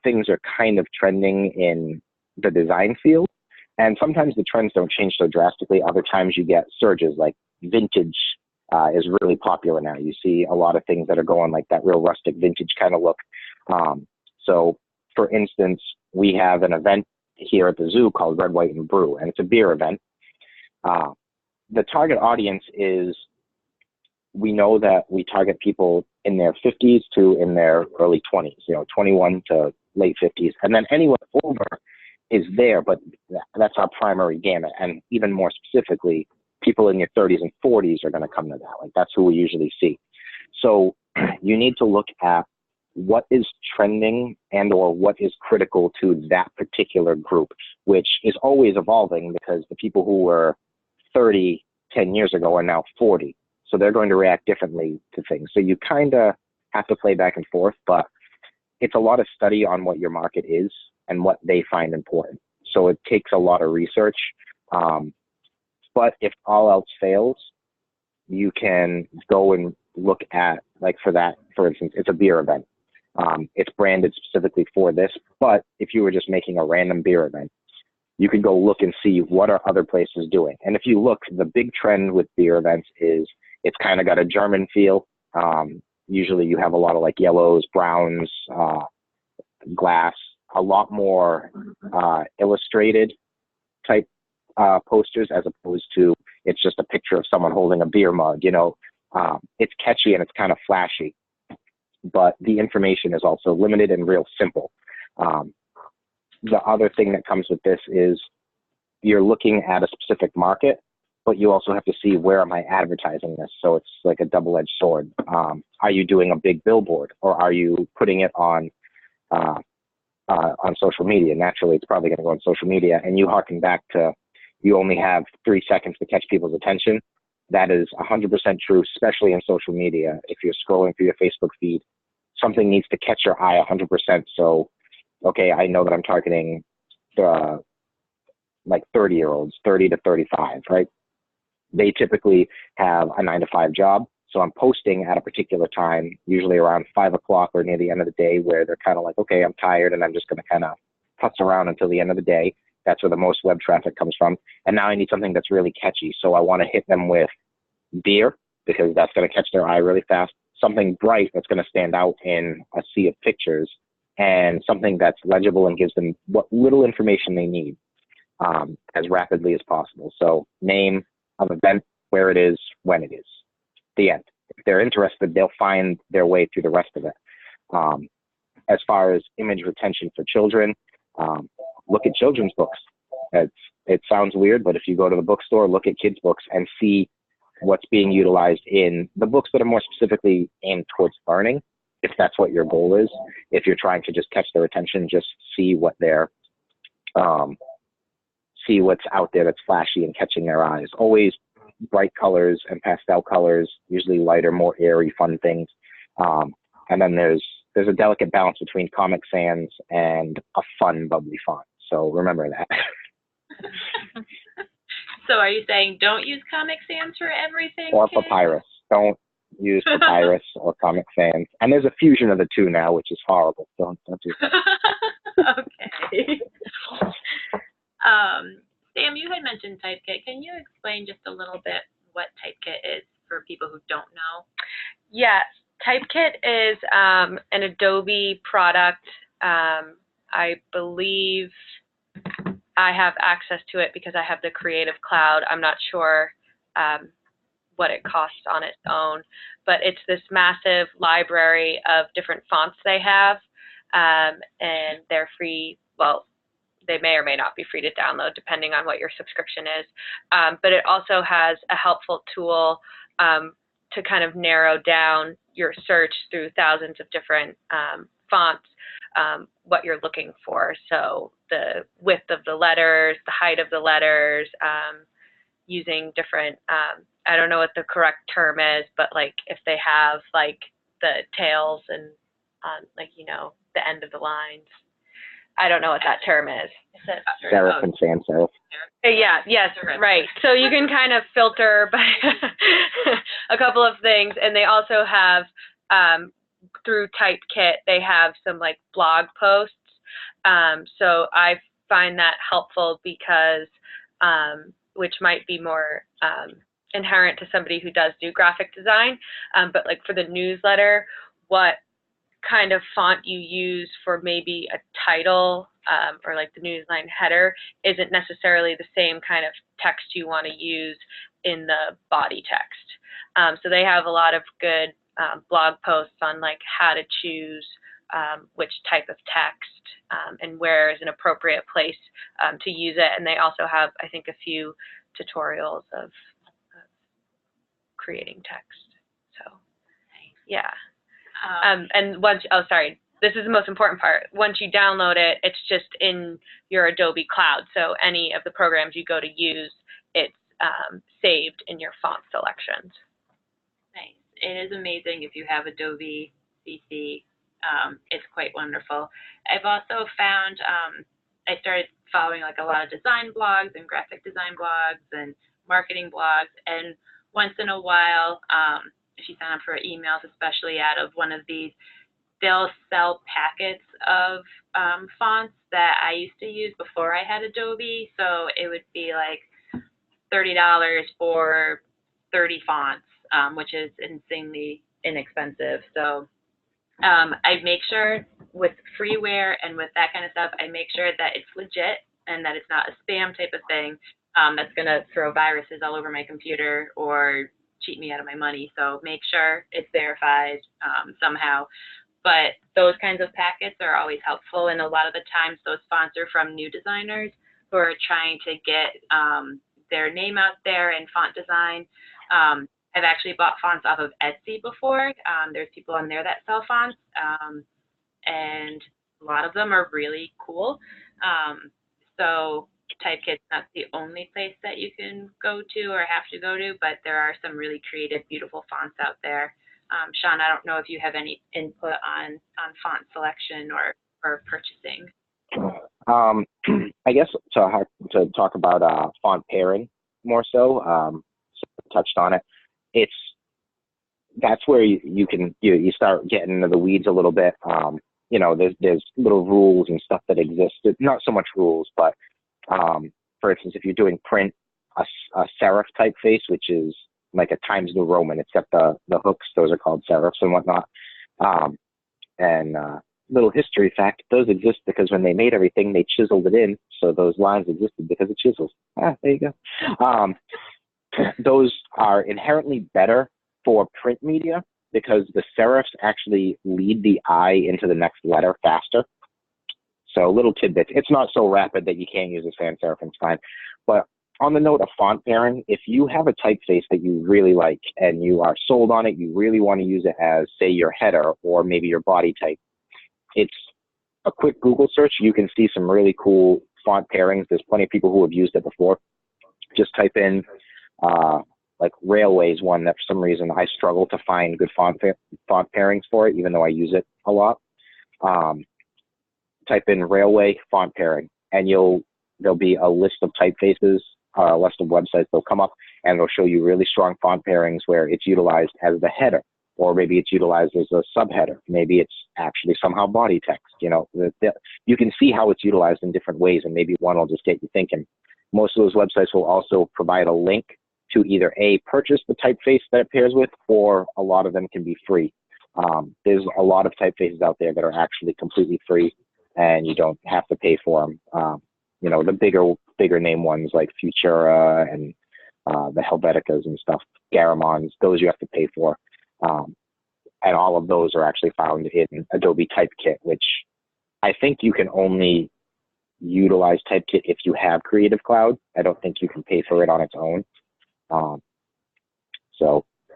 C: things are kind of trending in the design field. And sometimes the trends don't change so drastically. Other times you get surges, like vintage is really popular now. You see a lot of things that are going like that real rustic vintage kind of look. So for instance, we have an event here at the zoo called Red, White, and Brew, and it's a beer event. The target audience is, we know that we target people in their 50s to in their early 20s, 21 to late 50s. And then anyone over is there, but that's our primary gamut. And even more specifically, people in your 30s and 40s are going to come to that. Like that's who we usually see. So you need to look at what is trending and or what is critical to that particular group, which is always evolving because the people who were 30 10 years ago are now 40. So they're going to react differently to things. So you kind of have to play back and forth, but it's a lot of study on what your market is and what they find important. So it takes a lot of research. But if all else fails, you can go and look at, like for instance, it's a beer event. It's branded specifically for this, but if you were just making a random beer event, you could go look and see what are other places doing. And if you look, the big trend with beer events is it's kind of got a German feel. Usually you have a lot of like yellows, browns, glass, a lot more illustrated type posters as opposed to it's just a picture of someone holding a beer mug. It's catchy and it's kind of flashy, but the information is also limited and real simple. The other thing that comes with this is you're looking at a specific market, but you also have to see where am I advertising this. So it's like a double-edged sword. Are you doing a big billboard, or are you putting it on social media? Naturally, it's probably going to go on social media, and you harken back to you only have 3 seconds to catch people's attention. That is 100% true, especially in social media. If you're scrolling through your Facebook feed, something needs to catch your eye 100%. So, okay, I know that I'm targeting like 30-year-olds, 30 to 35, right? They typically have a 9-to-5 job. So I'm posting at a particular time, usually around 5 o'clock or near the end of the day, where they're kind of like, okay, I'm tired and I'm just going to kind of putz around until the end of the day. That's where the most web traffic comes from. And now I need something that's really catchy. So I want to hit them with beer because that's going to catch their eye really fast. Something bright that's going to stand out in a sea of pictures, and something that's legible and gives them what little information they need as rapidly as possible. So name of event, where it is, when it is. The end. they're interested, they'll find their way through the rest of it. As far as image retention for children, look at children's books. It sounds weird, but if you go to the bookstore, look at kids' books and see what's being utilized in the books that are more specifically aimed towards learning, if that's what your goal is. If you're trying to just catch their attention, just see what they're, see what's out there that's flashy and catching their eyes. Always bright colors and pastel colors, usually lighter, more airy, fun things. And then there's a delicate balance between Comic Sans and a fun, bubbly font. So remember that.
B: So are you saying don't use Comic Sans for everything?
C: Or
B: kids?
C: Papyrus. Don't use Papyrus or Comic Sans. And there's a fusion of the two now, which is horrible. Don't do that.
B: Okay. Sam, you had mentioned Typekit. Can you explain just a little bit what Typekit is for people who don't know?
A: Yes, Typekit is an Adobe product. I believe I have access to it because I have the Creative Cloud. I'm not sure what it costs on its own, but it's this massive library of different fonts they have, and they're free. Well, they may or may not be free to download depending on what your subscription is, but it also has a helpful tool to kind of narrow down your search through thousands of different fonts, what you're looking for. So the width of the letters, the height of the letters, using different, I don't know what the correct term is, but like if they have like the tails and like, you know, the end of the lines. I don't know what that term is.
C: Serif and sans serif.
A: Yeah, yes, right. So you can kind of filter by a couple of things, and they also have, through Typekit, they have some like blog posts. So I find that helpful because, which might be more inherent to somebody who does do graphic design, but like for the newsletter, what kind of font you use for maybe a title or like the newsline header isn't necessarily the same kind of text you want to use in the body text. So they have a lot of good blog posts on like how to choose which type of text and where is an appropriate place to use it. And they also have, I think, a few tutorials of creating text. So yeah. And once, oh, sorry, this is the most important part. Once you download it, it's just in your Adobe Cloud. So any of the programs you go to use, it's saved in your font selections.
B: Nice. It is amazing if you have Adobe CC. It's quite wonderful. I've also found, I started following like a lot of design blogs and graphic design blogs and marketing blogs. And once in a while, if you sign up for emails, especially out of one of these, they'll sell packets of fonts that I used to use before I had Adobe. So it would be like $30 for 30 fonts, which is insanely inexpensive. So I make sure with freeware and with that kind of stuff, I make sure that it's legit and that it's not a spam type of thing that's going to throw viruses all over my computer or cheat me out of my money. So make sure it's verified somehow. But those kinds of packets are always helpful. And a lot of the times those fonts are from new designers who are trying to get their name out there in font design. I've actually bought fonts off of Etsy before. There's people on there that sell fonts, and a lot of them are really cool. So Typekit's not the only place that you can go to or have to go to, but there are some really creative, beautiful fonts out there. Sean, I don't know if you have any input on font selection or purchasing.
C: I guess to talk about font pairing more so, touched on it. That's where you can start getting into the weeds a little bit. You know, there's little rules and stuff that exist. Not so much rules, but for instance, if you're doing print, a serif typeface, which is like a Times New Roman, except the hooks, those are called serifs and whatnot. And little history fact, those exist because when they made everything, they chiseled it in, so those lines existed because of chisels. There you go. Those are inherently better for print media because the serifs actually lead the eye into the next letter faster. So little tidbits. It's not so rapid that you can't use a sans serif, it's fine. But on the note of font pairing, if you have a typeface that you really like and you are sold on it, you really want to use it as, say, your header or maybe your body type, it's a quick Google search. You can see some really cool font pairings. There's plenty of people who have used it before. Just type in like Railways one that for some reason I struggle to find good font pairings for it, even though I use it a lot. Type in Railway font pairing, and there'll be a list of typefaces, a list of websites. They'll come up and they'll show you really strong font pairings where it's utilized as the header, or maybe it's utilized as a subheader. Maybe it's actually somehow body text. You know, you can see how it's utilized in different ways, and maybe one will just get you thinking. Most of those websites will also provide a link to either purchase the typeface that it pairs with, or a lot of them can be free. There's a lot of typefaces out there that are actually completely free, and you don't have to pay for them. You know, the bigger name ones like Futura and the Helveticas and stuff, Garamons, those you have to pay for. And all of those are actually found in Adobe Typekit, which I think you can only utilize Typekit if you have Creative Cloud. I don't think you can pay for it on its own.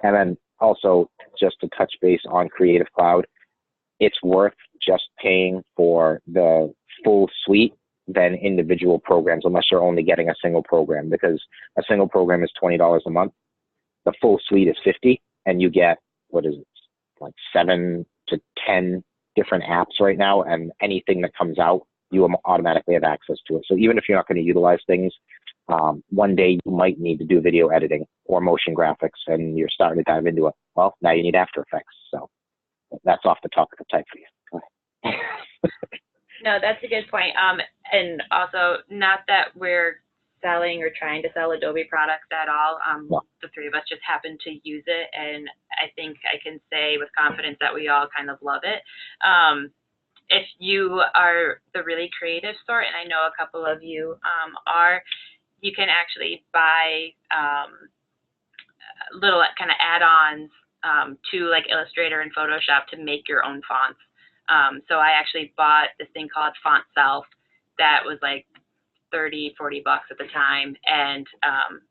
C: And then also just to touch base on Creative Cloud, it's worth just paying for the full suite than individual programs, unless you're only getting a single program, because a single program is $20 a month. The full suite is $50, and you get, what is it, like 7 to 10 different apps right now, and anything that comes out, you automatically have access to it. So even if you're not going to utilize things, one day you might need to do video editing or motion graphics, and you're starting to dive into it. Well, now you need After Effects. So that's off the top of the type for you.
B: No, that's a good point. And also, not that we're selling or trying to sell Adobe products at all.
C: No.
B: The three of us just happen to use it, and I think I can say with confidence that we all kind of love it. If you are the really creative sort, and I know a couple of you are, you can actually buy little kind of add-ons to like Illustrator and Photoshop to make your own fonts. So I actually bought this thing called Font Self that was like 30, 40 bucks at the time, and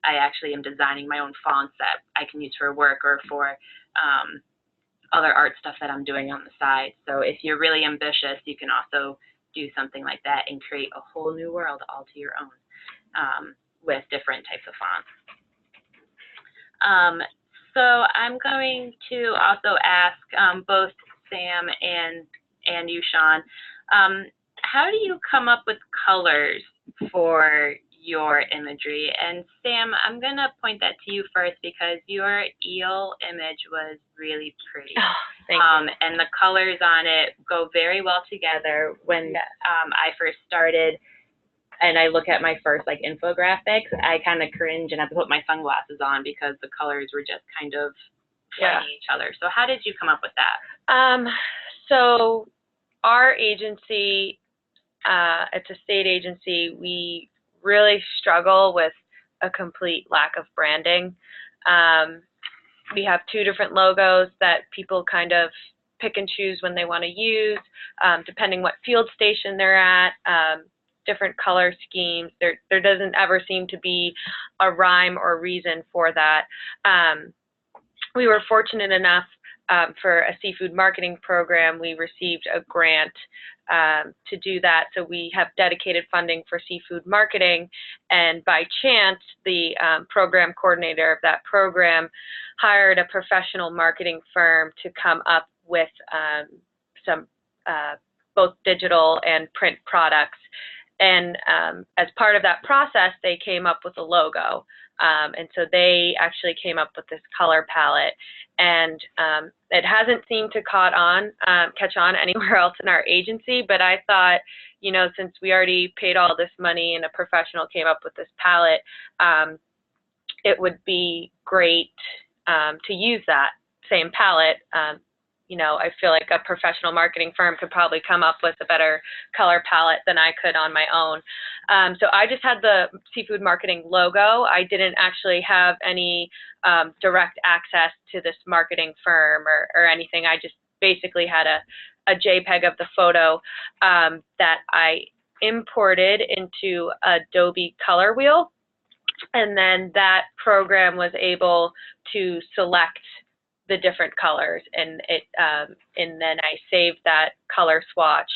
B: I actually am designing my own fonts that I can use for work or for other art stuff that I'm doing on the side. So if you're really ambitious, you can also do something like that and create a whole new world all to your own with different types of fonts. So I'm going to also ask both Sam and you, Sean, how do you come up with colors for your imagery? And Sam, I'm going to point that to you first because your eel image was really pretty.
A: Oh, thank you.
B: And the colors on it go very well together. When I first started and I look at my first like infographics, I kind of cringe and have to put my sunglasses on because the colors were just kind of fighting each other. So how did you come up with that?
A: So our agency, it's a state agency, we really struggle with a complete lack of branding. We have 2 different logos that people kind of pick and choose when they want to use, depending what field station they're at, different color schemes. There doesn't ever seem to be a rhyme or reason for that. We were fortunate enough for a seafood marketing program, we received a grant to do that. So we have dedicated funding for seafood marketing, and by chance, the program coordinator of that program hired a professional marketing firm to come up with some both digital and print products. And as part of that process, they came up with a logo. And so they actually came up with this color palette, and it hasn't seemed to catch on anywhere else in our agency, but I thought, you know, since we already paid all this money and a professional came up with this palette, it would be great to use that same palette you know, I feel like a professional marketing firm could probably come up with a better color palette than I could on my own. So I just had the seafood marketing logo. I didn't actually have any direct access to this marketing firm or anything. I just basically had a JPEG of the photo that I imported into Adobe Color Wheel. And then that program was able to select the different colors, and then I saved that color swatch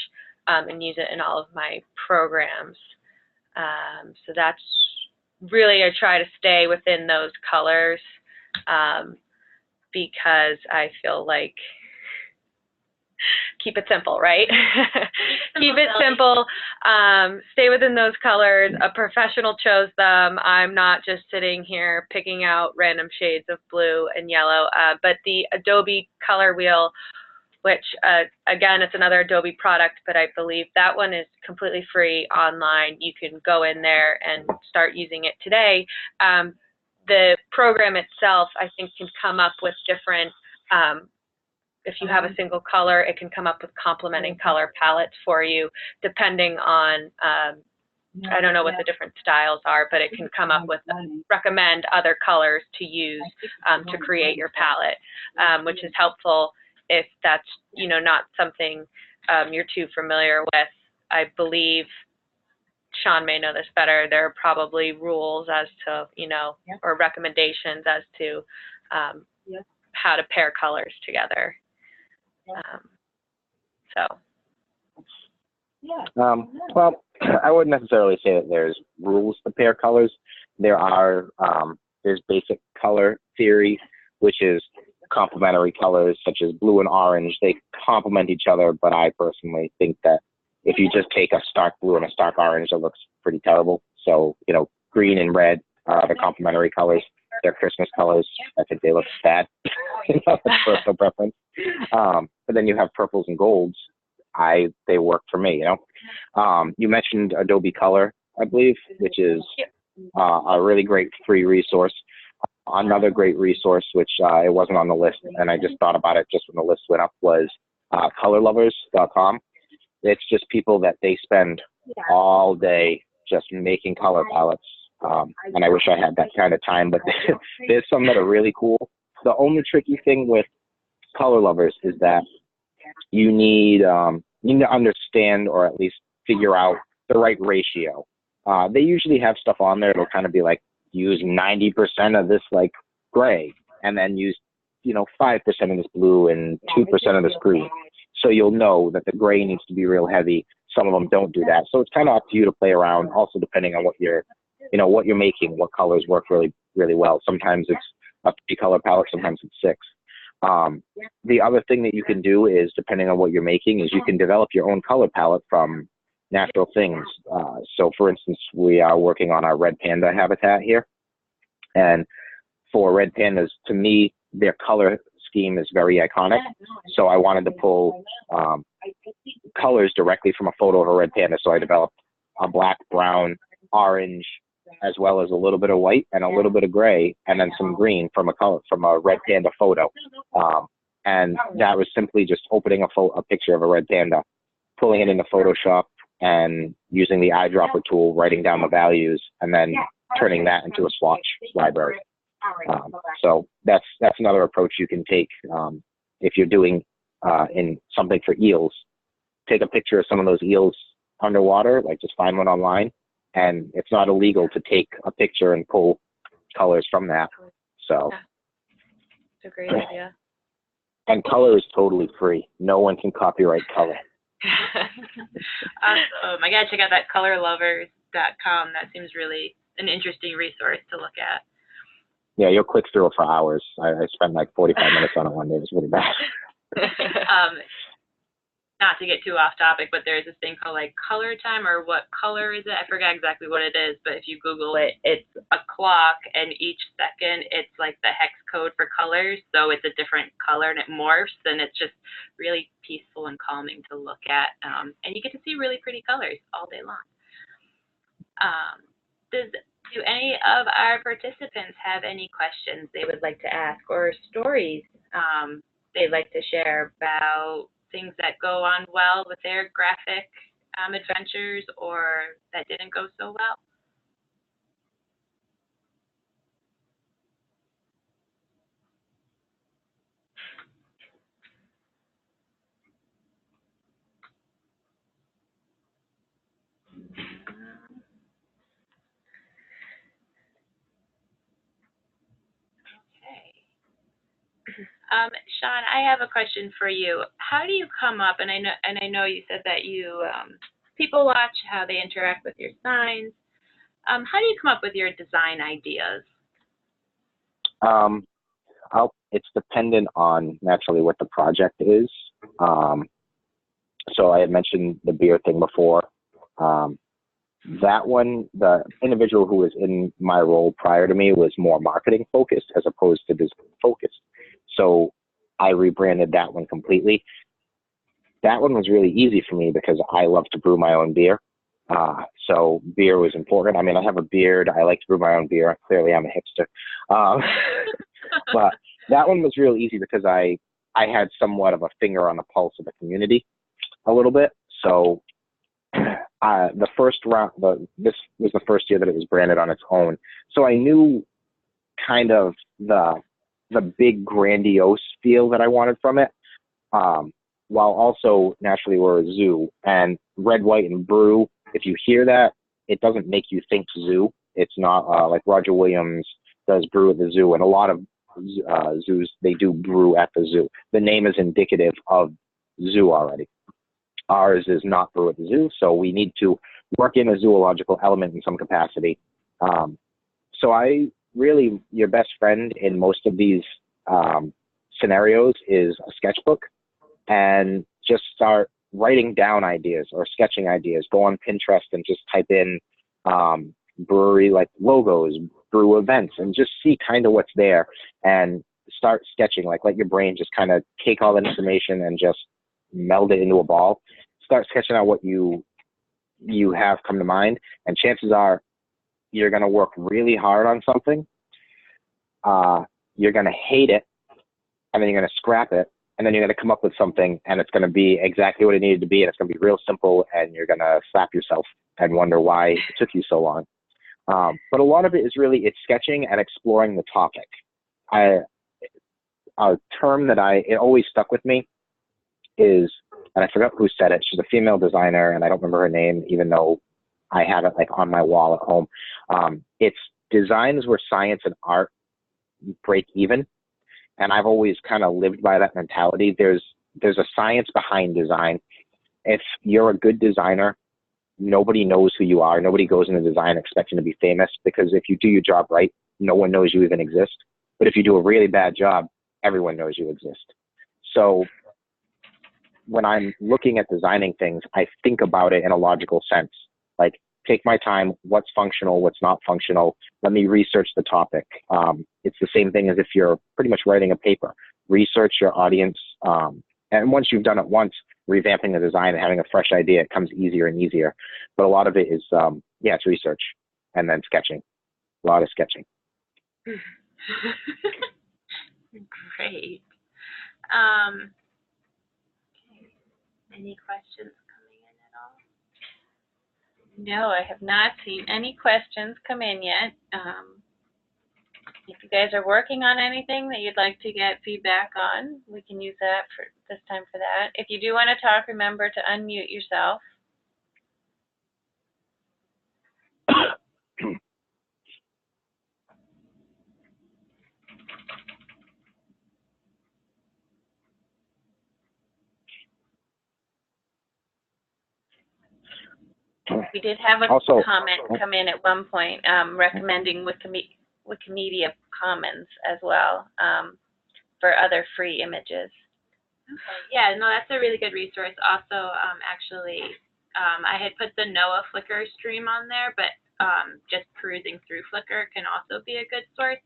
A: and use it in all of my programs. So that's really, I try to stay within those colors because I feel like keep it simple, right? Keep it simple. Stay within those colors. A professional chose them. I'm not just sitting here picking out random shades of blue and yellow. But the Adobe Color Wheel, which again, it's another Adobe product, but I believe that one is completely free online. You can go in there and start using it today. The program itself, I think, can come up with different if you have a single color, it can come up with complementing color palettes for you, depending on, I don't know what the different styles are, but it can come up with, recommend other colors to use to create your palette, which is helpful if that's, you know, not something you're too familiar with. I believe Sean may know this better. There are probably rules as to, you know, or recommendations as to how to pair colors together.
C: Well, I wouldn't necessarily say that there's rules to pair colors. There are, there's basic color theory, which is complementary colors such as blue and orange. They complement each other, but I personally think that if you just take a stark blue and a stark orange, it looks pretty terrible. So, you know, green and red are the complementary colors. They're Christmas colors. I think they look bad. You know, that's personal preference. But then you have purples and golds. They work for me, you know. You mentioned Adobe Color, I believe, which is a really great free resource. Another great resource, which it wasn't on the list, and I just thought about it just when the list went up, was colorlovers.com. It's just people that they spend all day just making color palettes. And I wish I had that kind of time, but there's some that are really cool. The only tricky thing with Color Lovers is that you need to understand or at least figure out the right ratio. They usually have stuff on there. It'll kind of be like, use 90% of this like gray, and then use, you know, 5% of this blue and 2% of this green. So you'll know that the gray needs to be real heavy. Some of them don't do that. So it's kind of up to you to play around, also depending on what you're making, what colors work really, really well. Sometimes it's a 3-color palette, sometimes it's 6. The other thing that you can do is, depending on what you're making, is you can develop your own color palette from natural things. So for instance, we are working on our red panda habitat here. And for red pandas, to me, their color scheme is very iconic. So I wanted to pull colors directly from a photo of a red panda. So I developed a black, brown, orange, as well as a little bit of white and a little bit of gray, and then some green from a red panda photo. And that was simply just opening a picture of a red panda, pulling it into Photoshop, and using the eyedropper tool, writing down the values, and then turning that into a swatch library. So that's another approach you can take if you're doing in something for eels. Take a picture of some of those eels underwater, like just find one online, and it's not illegal to take a picture and pull colors from that. So
A: it's a great idea.
C: And color is totally free. No one can copyright color.
B: Awesome. I gotta check out that colorlovers.com. That seems really an interesting resource to look at.
C: Yeah, you'll click through it for hours. I spent like 45 minutes on it one day. It was really bad.
B: Not to get too off topic, but there's this thing called like color time, or what color is it? I forget exactly what it is, but if you Google it, it's a clock, and each second it's like the hex code for colors. So it's a different color and it morphs, and it's just really peaceful and calming to look at. And you get to see really pretty colors all day long. Do any of our participants have any questions they would like to ask, or stories they'd like to share about things that go on well with their graphic adventures or that didn't go so well. Sean, I have a question for you. How do you come up, and I know you said that you people watch how they interact with your signs. How do you come up with your design ideas?
C: It's dependent on naturally what the project is. So I had mentioned the beer thing before. That one, the individual who was in my role prior to me was more marketing focused as opposed to design focused. So I rebranded that one completely. That one was really easy for me because I love to brew my own beer. So beer was important. I mean, I have a beard. I like to brew my own beer. Clearly, I'm a hipster. But that one was real easy because I had somewhat of a finger on the pulse of the community a little bit. So the first round, this was the first year that it was branded on its own. So I knew kind of the big grandiose feel that I wanted from it, while also naturally we're a zoo. And red, white, and brew, if you hear that, it doesn't make you think zoo. It's not like Roger Williams does brew at the zoo, and a lot of zoos, they do brew at the zoo. The name is indicative of zoo already. Ours is not brew at the zoo, so we need to work in a zoological element in some capacity. So your best friend in most of these scenarios is a sketchbook, and just start writing down ideas or sketching ideas. Go on Pinterest and just type in brewery like logos, brew events, and just see kind of what's there and start sketching. Like let your brain just kind of take all that information and just meld it into a ball. Start sketching out what you have come to mind, and chances are you're going to work really hard on something. You're going to hate it, and then you're going to scrap it, and then you're going to come up with something, and it's going to be exactly what it needed to be, and it's going to be real simple, and you're going to slap yourself and wonder why it took you so long. But a lot of it is really, it's sketching and exploring the topic. A term that it always stuck with me is, and I forgot who said it, she's a female designer, and I don't remember her name, even though I have it like on my wall at home. It's designs where science and art break even. And I've always kind of lived by that mentality. There's a science behind design. If you're a good designer, nobody knows who you are. Nobody goes into design expecting to be famous, because if you do your job right, no one knows you even exist. But if you do a really bad job, everyone knows you exist. So when I'm looking at designing things, I think about it in a logical sense. Like, take my time, what's functional, what's not functional. Let me research the topic. It's the same thing as if you're pretty much writing a paper. Research your audience. And once you've done it once, revamping the design and having a fresh idea, it comes easier and easier. But a lot of it is, it's research and then sketching. A lot of sketching.
B: Great. Any questions coming in at all?
A: No, I have not seen any questions come in yet. If you guys are working on anything that you'd like to get feedback on, we can use that for this time for that. If you do want to talk, remember to unmute yourself. We did have a comment come in at one point recommending Wikimedia Commons as well for other free images.
B: Okay. Yeah, no, that's a really good resource. Also, actually, I had put the NOAA Flickr stream on there, but just perusing through Flickr can also be a good source.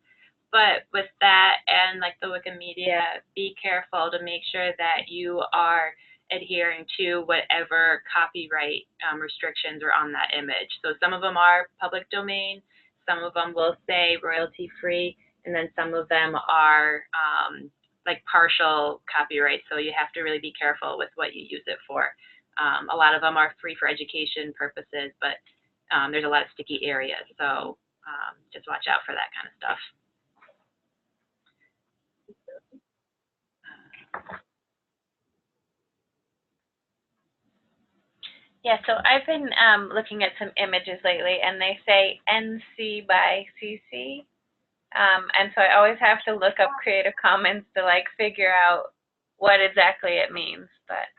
B: But with that and like the Wikimedia, be careful to make sure that you are adhering to whatever copyright restrictions are on that image. So some of them are public domain, some of them will say royalty free, and then some of them are like partial copyright, so you have to really be careful with what you use it for. A lot of them are free for education purposes, but there's a lot of sticky areas, so just watch out for that kind of stuff.
A: Yeah, so I've been looking at some images lately, and they say NC by CC. And so I always have to look up Creative Commons to like figure out what exactly it means. But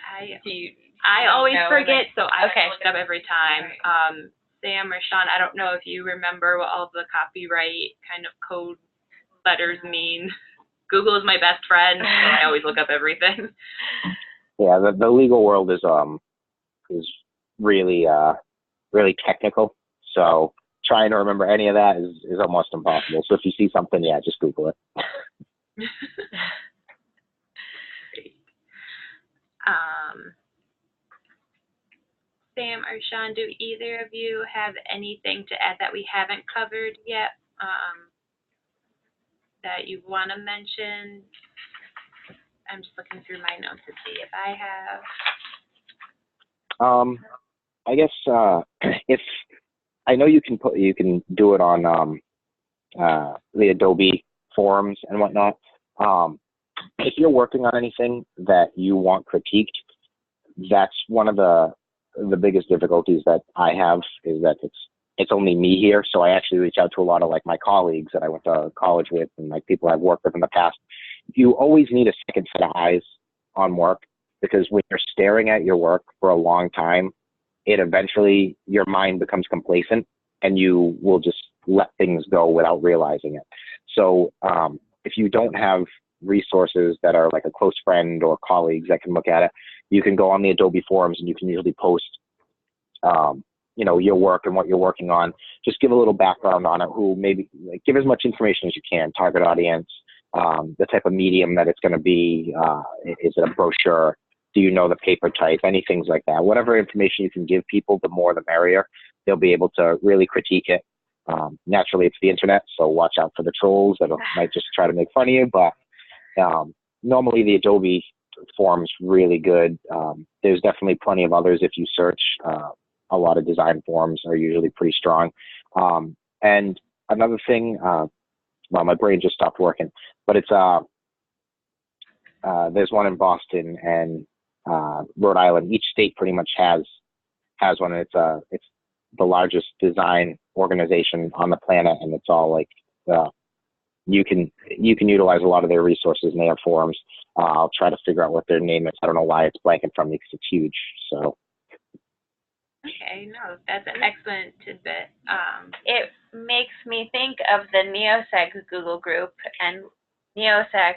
B: I always forget, so I
A: Okay.
B: look it up every time. Sam or Sean, I don't know if you remember what all the copyright kind of code letters mean. Google is my best friend, so I always look up everything.
C: Yeah, the legal world is really really technical. So trying to remember any of that is almost impossible. So if you see something, yeah, just Google it.
B: Great. Sam or Sean, do either of you have anything to add that we haven't covered yet, that you want to mention? I'm just looking through my notes to see if I have.
C: I guess if I know you can do it on the Adobe forums and whatnot. If you're working on anything that you want critiqued, that's one of the biggest difficulties that I have, is that it's only me here. So I actually reach out to a lot of like my colleagues that I went to college with and like people I've worked with in the past. You always need a second set of eyes on work, because when you're staring at your work for a long time, it eventually, your mind becomes complacent and you will just let things go without realizing it. So if you don't have resources that are like a close friend or colleagues that can look at it, you can go on the Adobe forums and you can usually post your work and what you're working on. Just give a little background on it, who maybe like, give as much information as you can, target audience, the type of medium that it's going to be, is it a brochure, do you know the paper type, any things like that. Whatever information you can give people, the more the merrier. They'll be able to really critique it. Naturally, it's the internet, so watch out for the trolls that might just try to make fun of you, but normally the Adobe forum's really good. There's definitely plenty of others if you search. A lot of design forums are usually pretty strong. And another thing, well, my brain just stopped working, but it's there's one in Boston and Rhode Island. Each state pretty much has one. And it's the largest design organization on the planet, and it's all like you can utilize a lot of their resources, and they have forums. I'll try to figure out what their name is. I don't know why it's blanking from me, because it's huge. So.
B: Okay, no, that's an excellent tidbit.
A: It makes me think of the NEOSEC Google group, and NEOSEC,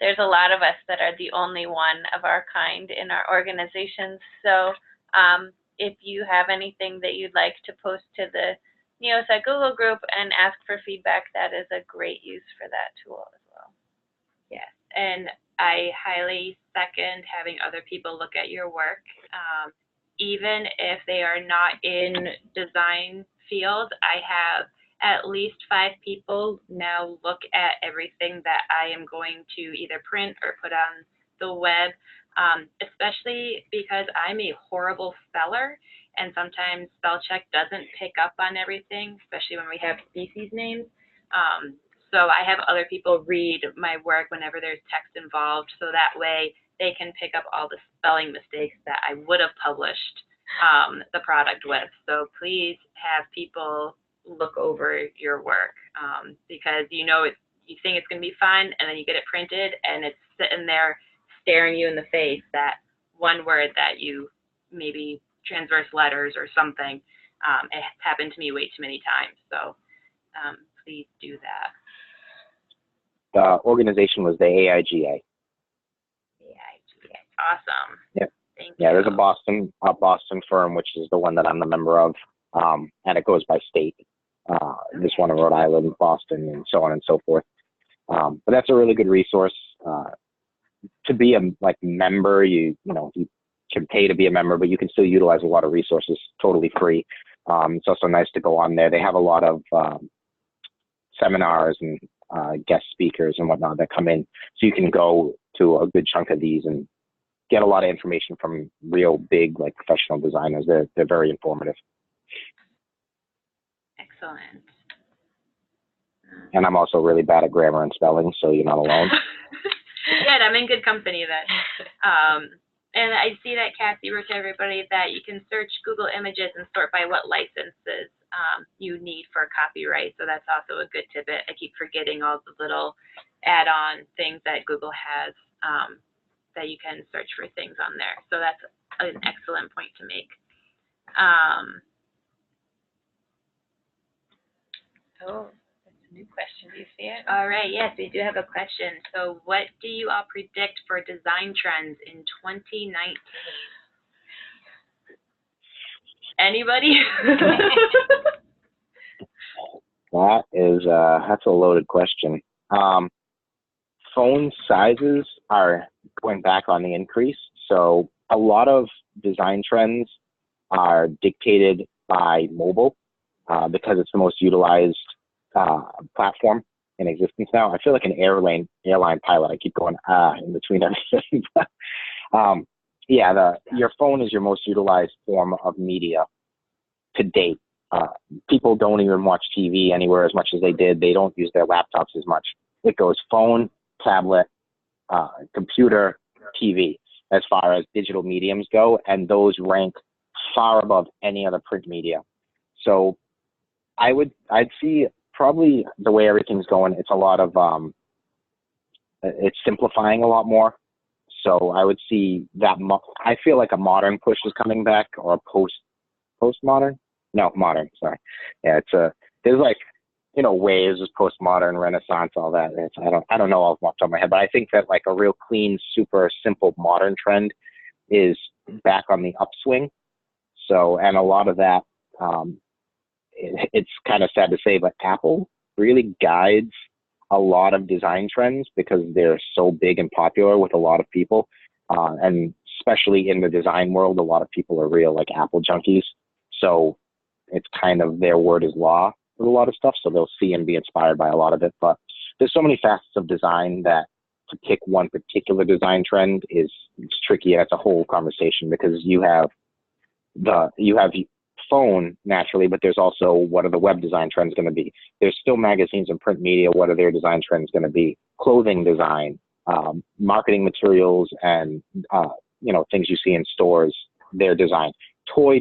A: there's a lot of us that are the only one of our kind in our organizations. So if you have anything that you'd like to post to the NEOSEC Google group and ask for feedback, that is a great use for that tool as well.
B: Yes, and I highly second having other people look at your work. Even if they are not in design field, I have at least 5 people now look at everything that I am going to either print or put on the web, especially because I'm a horrible speller, and sometimes spell check doesn't pick up on everything, especially when we have species names. So I have other people read my work whenever there's text involved, so that way they can pick up all the spelling mistakes that I would have published the product with. So please have people look over your work, because you think it's going to be fun, and then you get it printed and it's sitting there staring you in the face, that one word that you maybe transverse letters or something. It has happened to me way too many times. So please do that.
C: The organization was the AIGA.
B: Awesome.
C: Yep.
B: Thank you.
C: Yeah, there's a Boston firm, which is the one that I'm the member of, and it goes by state. This one in Rhode Island, Boston, and so on and so forth. But that's a really good resource. To be a member, you can pay to be a member, but you can still utilize a lot of resources totally free. It's also nice to go on there. They have a lot of seminars and guest speakers and whatnot that come in. So you can go to a good chunk of these and get a lot of information from real big, like professional designers. They're very informative.
B: Excellent.
C: And I'm also really bad at grammar and spelling, so you're not alone.
B: Good, I'm in good company then. And I see that Cassie wrote to everybody that you can search Google Images and sort by what licenses you need for copyright. So that's also a good tidbit. I keep forgetting all the little add-on things that Google has that you can search for things on there. So that's an excellent point to make.
A: Oh, that's a new question. Do you see it?
B: All right, yes, we do have a question. So what do you all predict for design trends in 2019? Anybody?
C: That's a loaded question. Phone sizes are going back on the increase. So a lot of design trends are dictated by mobile because it's the most utilized platform in existence now. I feel like an airline pilot. I keep going in between everything. Your phone is your most utilized form of media to date. People don't even watch TV anywhere as much as they did. They don't use their laptops as much. It goes phone, tablet, computer, TV as far as digital mediums go, and those rank far above any other print media. So I'd see probably the way everything's going, it's a lot of it's simplifying a lot more. So I would see that. I feel like a modern push is coming back, or a postmodern. No, modern. Sorry. Yeah, there's like, waves of postmodern, Renaissance, all that. I don't know off the top of my head, but I think that like a real clean, super simple modern trend is back on the upswing. So, and a lot of that, it's kind of sad to say, but Apple really guides a lot of design trends because they're so big and popular with a lot of people. And especially in the design world, a lot of people are real like Apple junkies. So it's kind of their word is law with a lot of stuff. So they'll see and be inspired by a lot of it. But there's so many facets of design that to pick one particular design trend it's tricky. And it's a whole conversation because you have phone naturally, but there's also what are the web design trends going to be? There's still magazines and print media. What are their design trends going to be? Clothing design, marketing materials, and things you see in stores, their design. Toy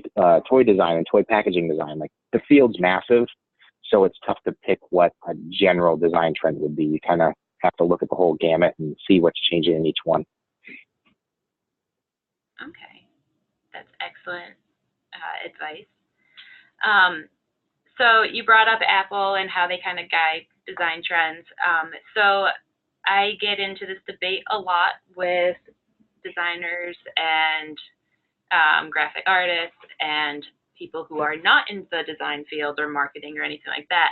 C: design and toy packaging design. Like the field's massive, so it's tough to pick what a general design trend would be. You kind of have to look at the whole gamut and see what's changing in each one.
B: Okay, that's excellent advice. So you brought up Apple and how they kind of guide design trends. So I get into this debate a lot with designers and graphic artists and people who are not in the design field or marketing or anything like that.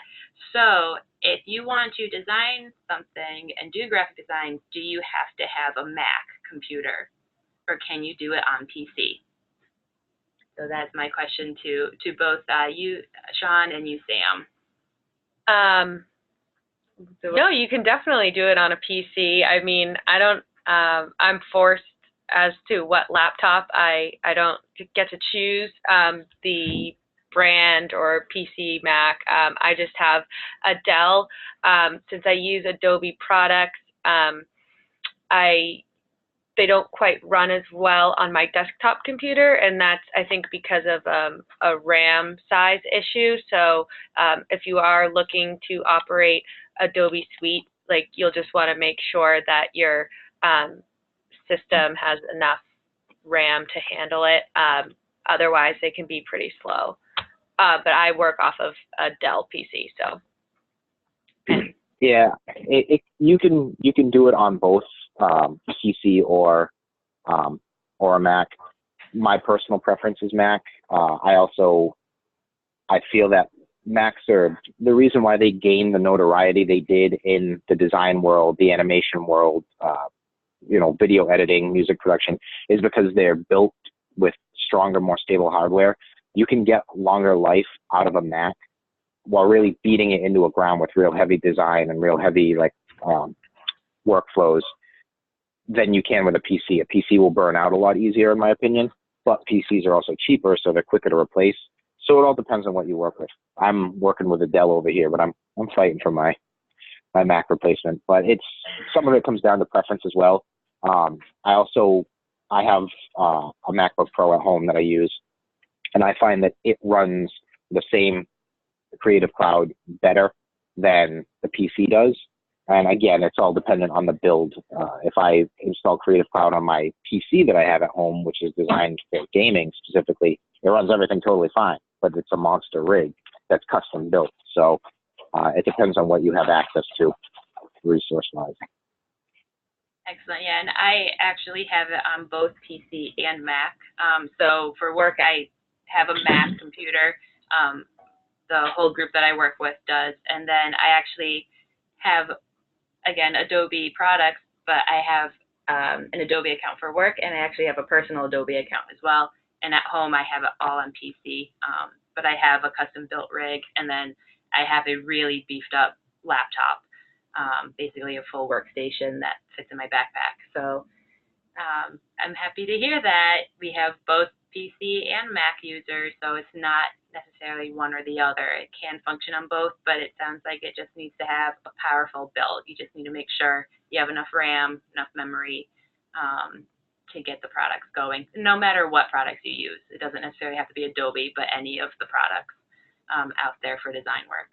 B: So if you want to design something and do graphic design, do you have to have a Mac computer, or can you do it on PC? So that's my question to both you, Sean, and you, Sam.
A: No, you can definitely do it on a PC. I mean, I'm forced as to what laptop. I don't get to choose the brand or PC, Mac. I just have a Dell. Since I use Adobe products, they don't quite run as well on my desktop computer, and that's, I think, because of a RAM size issue. So if you are looking to operate Adobe Suite, like, you'll just want to make sure that your system has enough RAM to handle it. Otherwise, they can be pretty slow. But I work off of a Dell PC, so.
C: Yeah, you can do it on both PC or a Mac. My personal preference is Mac. I feel that Macs are the reason why they gained the notoriety they did in the design world, the animation world, video editing, music production, is because they're built with stronger, more stable hardware. You can get longer life out of a Mac while really beating it into a ground with real heavy design and real heavy like workflows than you can with a PC. A PC will burn out a lot easier, in my opinion, but PCs are also cheaper, so they're quicker to replace. So it all depends on what you work with. I'm working with a Dell over here, but I'm fighting for my Mac replacement. But some of it comes down to preference as well. I have a MacBook Pro at home that I use, and I find that it runs the same Creative Cloud better than the PC does. And again, it's all dependent on the build. If I install Creative Cloud on my PC that I have at home, which is designed for gaming specifically, it runs everything totally fine, but it's a monster rig that's custom built. So it depends on what you have access to resource-wise.
B: Excellent. Yeah, and I actually have it on both PC and Mac. So for work, I have a Mac computer. The whole group that I work with does. And then I actually have, again, Adobe products, but I have an Adobe account for work, and I actually have a personal Adobe account as well. And at home, I have it all on PC. But I have a custom-built rig, and then I have a really beefed-up laptop, basically a full workstation that fits in my backpack. So I'm happy to hear that we have both PC and Mac users, so it's not necessarily one or the other. It can function on both, but it sounds like it just needs to have a powerful build. You just need to make sure you have enough RAM, enough memory to get the products going, no matter what products you use. It doesn't necessarily have to be Adobe, but any of the products out there for design work.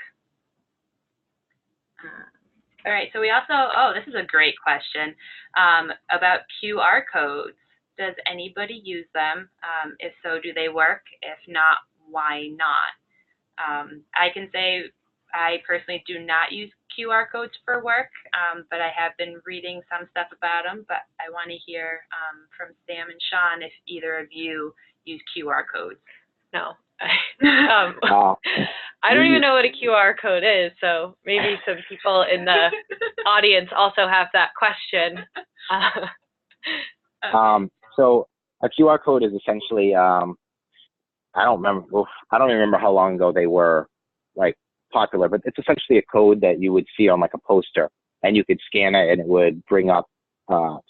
B: All right, so we also, this is a great question about QR codes. Does anybody use them? If so, do they work? If not, why not? I can say I personally do not use QR codes for work, but I have been reading some stuff about them. But I want to hear from Sam and Sean if either of you use QR codes.
A: No. I don't even know what a QR code is, so maybe some people in the audience also have that question.
C: So a QR code is essentially, I don't even remember how long ago they were like popular, but it's essentially a code that you would see on like a poster, and you could scan it and it would bring up,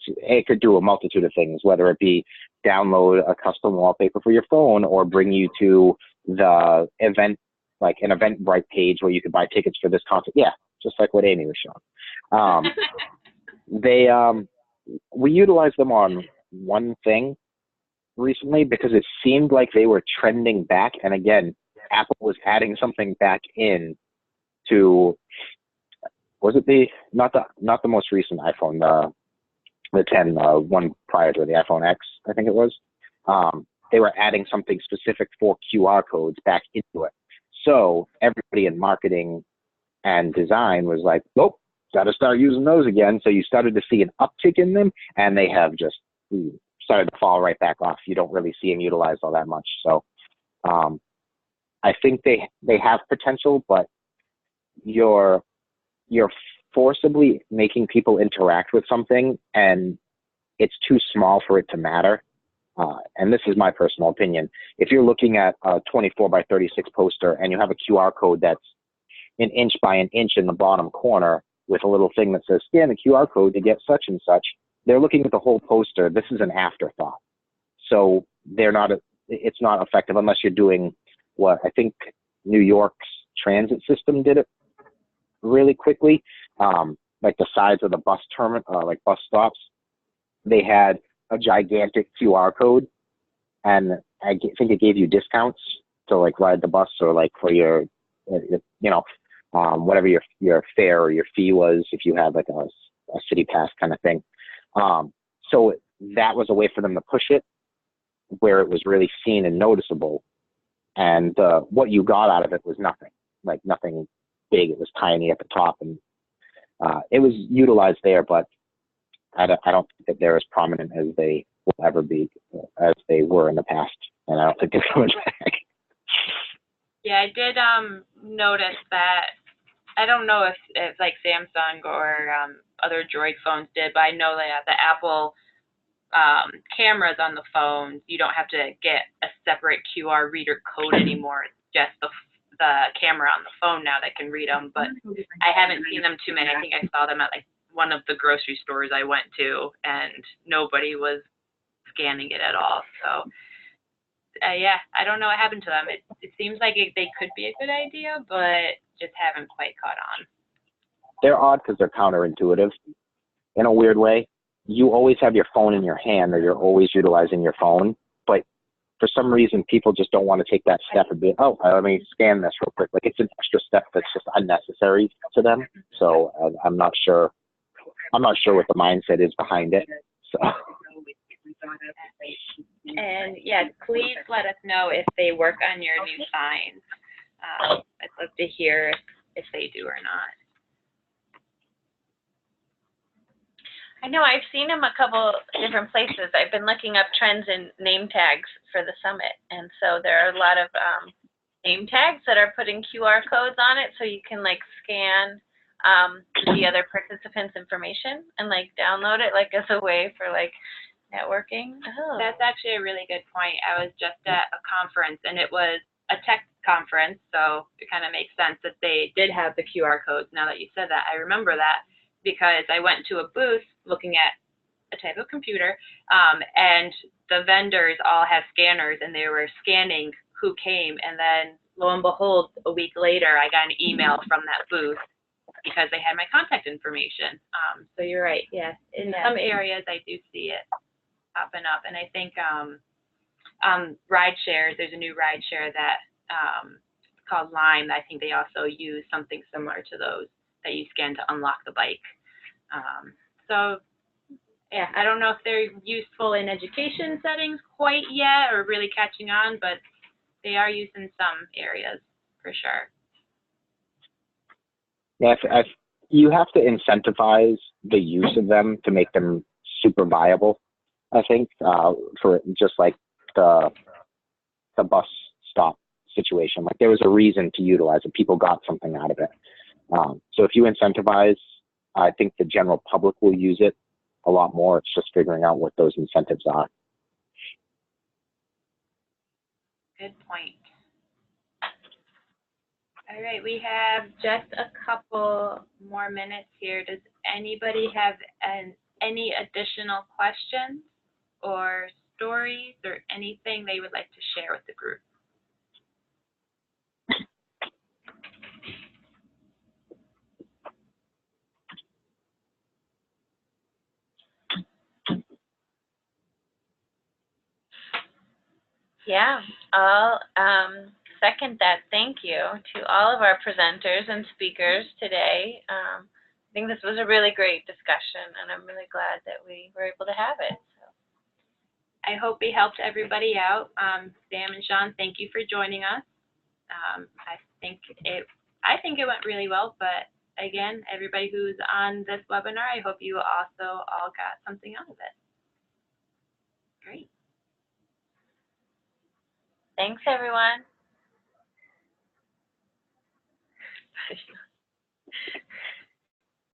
C: it could do a multitude of things, whether it be download a custom wallpaper for your phone or bring you to the event, like an Eventbrite page where you could buy tickets for this concert. Yeah, just like what Amy was showing. We utilized them on one thing recently because it seemed like they were trending back. And again, Apple was adding something back in to, was it not the most recent iPhone, the 10, one prior to the iPhone X, I think it was. They were adding something specific for QR codes back into it. So everybody in marketing and design was like, nope, got to start using those again. So you started to see an uptick in them, and they have just started to fall right back off. You don't really see them utilized all that much. So I think they have potential, but you're forcibly making people interact with something, and it's too small for it to matter. And this is my personal opinion. If you're looking at a 24 by 36 poster and you have a QR code that's an inch by an inch in the bottom corner with a little thing that says scan the QR code to get such and such, they're looking at the whole poster. This is an afterthought. So it's not effective unless you're doing what I think New York's transit system did it really quickly. Like the sides of the bus terminal, like bus stops, they had a gigantic QR code, and I think it gave you discounts to like ride the bus or like for your whatever your fare or your fee was if you had like a city pass kind of thing. So that was a way for them to push it where it was really seen and noticeable. And what you got out of it was nothing big. It was tiny at the top, and it was utilized there, but I don't think that they're as prominent as they will ever be, as they were in the past, and I don't think they're coming back.
B: Yeah, I did notice that. I don't know if like Samsung or other Droid phones did, but I know that the Apple cameras on the phones, you don't have to get a separate QR reader code anymore. It's just the camera on the phone now that can read them, but I haven't seen them too many. I think I saw them at like one of the grocery stores I went to, and nobody was scanning it at all. So yeah, I don't know what happened to them. It seems like they could be a good idea, but just haven't quite caught on.
C: They're odd because they're counterintuitive in a weird way. You always have your phone in your hand, or you're always utilizing your phone, but for some reason, people just don't want to take that step and be, oh, let me scan this real quick. Like, it's an extra step that's just unnecessary to them. So I'm not sure what the mindset is behind it. So.
B: And yeah, please let us know if they work on your new signs. I'd love to hear if they do or not.
A: I know I've seen them a couple different places. I've been looking up trends in name tags for the summit, and so there are a lot of name tags that are putting QR codes on it, so you can like scan the other participants' information and like download it like as a way for like networking. Oh.
B: That's actually a really good point. I was just at a conference, and it was a tech conference, so it kind of makes sense that they did have the QR codes. Now that you said that, I remember that, because I went to a booth looking at a type of computer, and the vendors all have scanners, and they were scanning who came, and then lo and behold, a week later, I got an email from that booth because they had my contact information. So you're right, yes. In some areas, I do see it popping up, and I think ride shares, there's a new ride share that called Lime. I think they also use something similar to those that you scan to unlock the bike. So yeah, I don't know if they're useful in education settings quite yet or really catching on, but they are used in some areas for sure.
C: Yeah, you have to incentivize the use of them to make them super viable, I think, for just like the bus stop situation. Like, there was a reason to utilize it. People got something out of it. So if you incentivize, I think the general public will use it a lot more. It's just figuring out what those incentives are.
B: Good point. All right, we have just a couple more minutes here. Does anybody have any additional questions or stories or anything they would like to share with the group?
A: Yeah, I'll second that. Thank you to all of our presenters and speakers today. I think this was a really great discussion, and I'm really glad that we were able to have it. So.
B: I hope we helped everybody out. Sam and Sean, thank you for joining us. I think it went really well, but again, everybody who's on this webinar, I hope you also all got something out of it. Great.
A: Thanks, everyone.